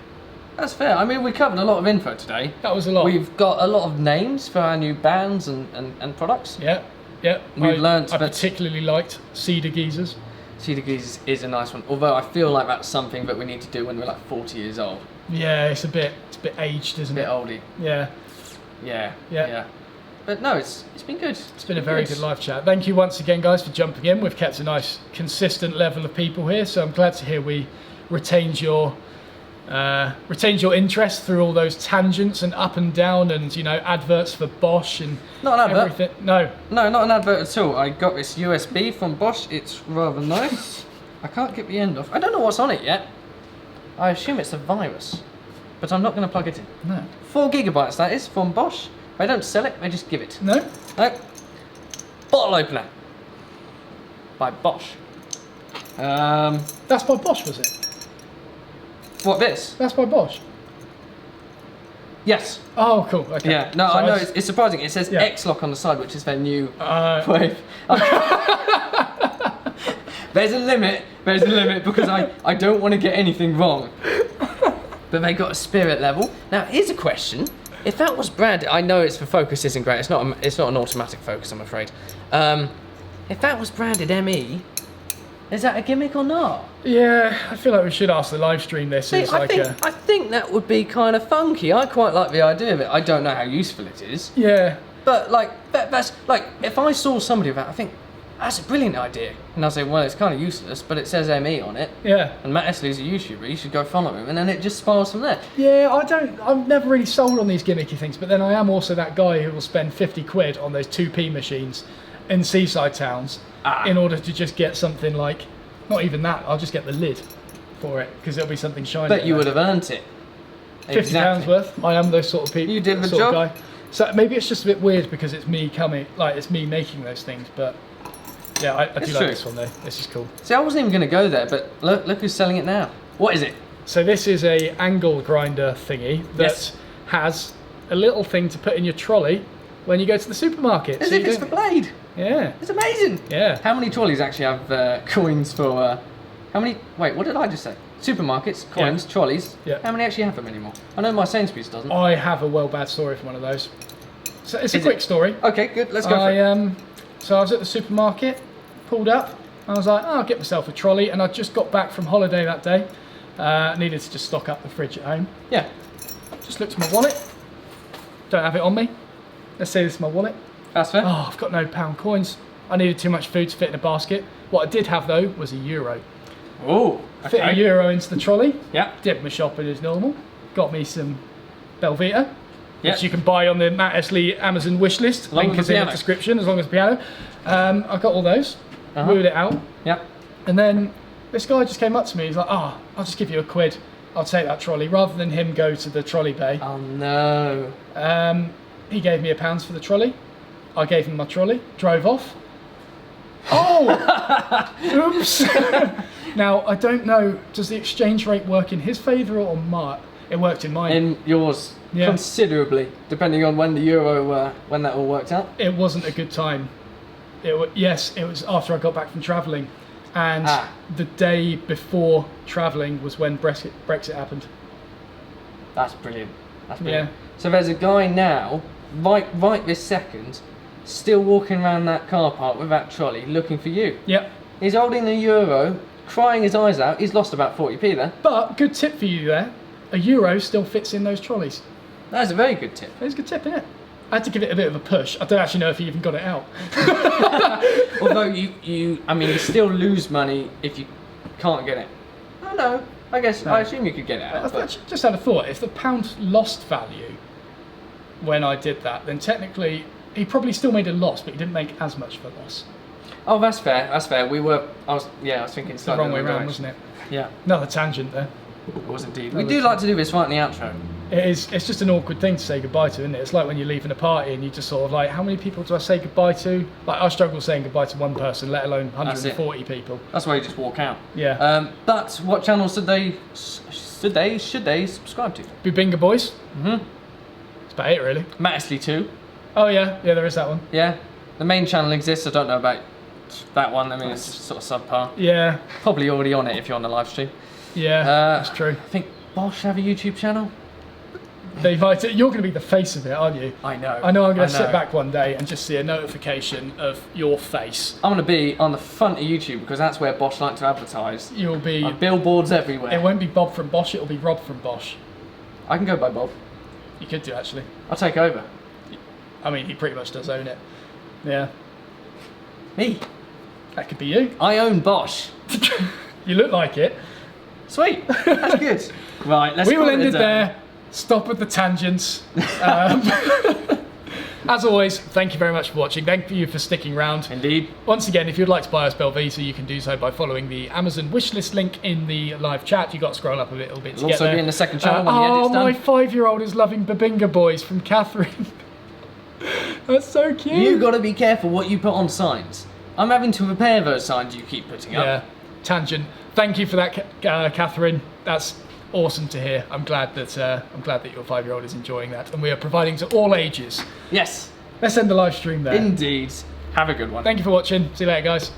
S2: that's fair. I mean, we covered a lot of info today.
S1: That was a lot.
S2: We've got a lot of names for our new bands and products.
S1: Yeah.
S2: We've learnt
S1: I
S2: that-
S1: particularly liked Cedar Geezers.
S2: Cedar Geese is a nice one, although I feel like that's something that we need to do when we're like 40 years old.
S1: Yeah, it's a bit aged, isn't
S2: A bit
S1: it?
S2: oldie.
S1: Yeah.
S2: Yeah. But no, it's been good.
S1: It's been a very good live chat. Thank you once again, guys, for jumping in. We've kept a nice, consistent level of people here, so I'm glad to hear we retained your interest through all those tangents and up and down, and adverts for Bosch and
S2: Not an advert.
S1: everything. No,
S2: No, not an advert at all. I got this USB from Bosch. It's rather nice. I can't get the end off. I don't know what's on it yet. I assume it's a virus, but I'm not going to plug it in.
S1: no,
S2: 4 gigabytes that is from Bosch. They don't sell it. They just give it.
S1: no.
S2: Nope. Bottle opener by Bosch.
S1: That's by Bosch, was it?
S2: What, this?
S1: That's by Bosch.
S2: Yes.
S1: Oh, cool. Okay.
S2: Yeah. No,
S1: So
S2: I know.
S1: was-
S2: It's surprising. It says
S1: Yeah.
S2: X-Lock on the side, which is their new
S1: Uh,
S2: wave. There's a limit There's a limit because I don't want to get anything wrong. But they got a spirit level. Now, here's a question. If that was branded, I know it's for focus isn't great. It's not an automatic focus, I'm afraid. If that was branded ME, is that a gimmick or not?
S1: Yeah, I feel like we should ask the live stream this.
S2: See, I think that would be kind of funky. I quite like the idea of it. I don't know how useful it is.
S1: Yeah.
S2: But like that's like if I saw somebody with that, I think that's a brilliant idea. And I'll say, well, it's kind of useless, but it says ME on it.
S1: Yeah.
S2: And Matt Estlea is a YouTuber. You should go follow him, and then it just spirals from there.
S1: Yeah, I'm never really sold on these gimmicky things, but then I am also that guy who will spend 50 quid on those 2p machines in seaside towns in order to just get something like, not even that, I'll just get the lid for it because it'll be something shiny.
S2: But you would have earned it.
S1: £50 worth. I am those sort of people.
S2: You did the
S1: sort
S2: job.
S1: Of guy. So maybe it's just a bit weird because it's me it's me making those things, but yeah, I do like this one though. This is cool.
S2: See, I wasn't even going to go there, but look who's selling it now. What is it?
S1: So this is a angle grinder thingy that has a little thing to put in your trolley when you go to the supermarket.
S2: As if it's for Blade.
S1: Yeah.
S2: It's amazing.
S1: Yeah.
S2: How many trolleys actually have coins for? How many? Wait, what did I just say? Supermarkets, coins, trolleys.
S1: Yeah.
S2: How many actually have them anymore? I know my Sainsbury's doesn't.
S1: I have a bad story for one of those. So it's a quick story.
S2: Okay, good. Let's go for it.
S1: So I was at the supermarket, pulled up, and I was like, oh, I'll get myself a trolley, and I just got back from holiday that day. Needed to just stock up the fridge at home.
S2: Yeah.
S1: Just looked at my wallet. Don't have it on me. Let's say this is my wallet.
S2: That's fair.
S1: Oh, I've got no pound coins. I needed too much food to fit in a basket. What I did have though was a euro.
S2: Oh, okay.
S1: Fit a euro into the trolley.
S2: Yeah.
S1: Did my shopping as normal. Got me some Belvita,
S2: Yeah.
S1: which you can buy on the Matt Estlea Amazon wish list. Link is in the description, as long as the piano. I got all those. Wooed it out.
S2: Yeah.
S1: And then this guy just came up to me. He's like, "Oh, I'll just give you a quid. I'll take that trolley," rather than him go to the trolley bay.
S2: Oh no.
S1: He gave me £1 for the trolley. I gave him my trolley, drove off. Oh! Oops! Now, I don't know, does the exchange rate work in his favour or mine? It worked in mine.
S2: In yours, considerably, depending on when the euro, when that all worked out.
S1: It wasn't a good time. Yes, it was after I got back from travelling. And the day before travelling was when Brexit happened.
S2: That's brilliant. That's brilliant.
S1: Yeah.
S2: So there's a guy now, right this second, still walking around that car park with that trolley looking for you.
S1: Yep.
S2: He's holding a euro, crying his eyes out. He's lost about 40p there.
S1: But good tip for you there. A euro still fits in those trolleys.
S2: That's a very good tip.
S1: It's a good tip, isn't it? I had to give it a bit of a push. I don't actually know if he even got it out.
S2: Although you still lose money if you can't get it. I don't know. I guess I assume you could get it out.
S1: I just had a thought. If the pound lost value when I did that, then technically he probably still made a loss, but he didn't make as much of a loss.
S2: Oh, that's fair. That's fair. I was thinking
S1: It's the wrong way around, wasn't it?
S2: Yeah.
S1: Another tangent there.
S2: It was indeed. We do like to do this right in the outro.
S1: It is. It's just an awkward thing to say goodbye to, isn't it? It's like when you're leaving a party and you just sort of like, how many people do I say goodbye to? Like, I struggle saying goodbye to one person, let alone 140 people.
S2: That's why you just walk out.
S1: Yeah.
S2: But what channels should they subscribe to?
S1: Bubinga Boys. That's about it, really.
S2: Matt Estlea 2.
S1: Oh yeah, there is that one.
S2: Yeah. The main channel exists. I don't know about that one. I mean, it's just sort of subpar.
S1: Yeah.
S2: Probably already on it if you're on the live stream.
S1: Yeah, that's true.
S2: I think Bosch have a YouTube channel.
S1: You're going to be the face of it, aren't you?
S2: I know.
S1: I know I'm going to sit back one day and just see a notification of your face.
S2: I'm going to be on the front of YouTube because that's where Bosch like to advertise.
S1: You'll be...
S2: on billboards everywhere.
S1: It won't be Bob from Bosch, it'll be Rob from Bosch.
S2: I can go by Bob.
S1: You could do, actually.
S2: I'll take over.
S1: I mean, he pretty much does own it. Yeah.
S2: Me?
S1: That could be you.
S2: I own Bosch.
S1: You look like it.
S2: Sweet. That's good. Right,
S1: we will end it there. Stop with the tangents. As always, thank you very much for watching. Thank you for sticking around.
S2: Indeed.
S1: Once again, if you'd like to buy us Belvita, you can do so by following the Amazon wishlist link in the live chat. You've got to scroll up a little bit to
S2: It'll
S1: get
S2: also
S1: there.
S2: be in the second channel when the edit's done.
S1: Oh, my 5-year-old is loving Babinga Boys from Catherine. That's so cute.
S2: You've got to be careful what you put on signs. I'm having to repair those signs you keep putting up.
S1: Yeah, tangent. Thank you for that, Catherine. That's awesome to hear. I'm glad that your 5-year-old is enjoying that, and we are providing to all ages.
S2: Yes.
S1: Let's end the live stream there.
S2: Indeed. Have a good one.
S1: Thank you for watching. See you later, guys.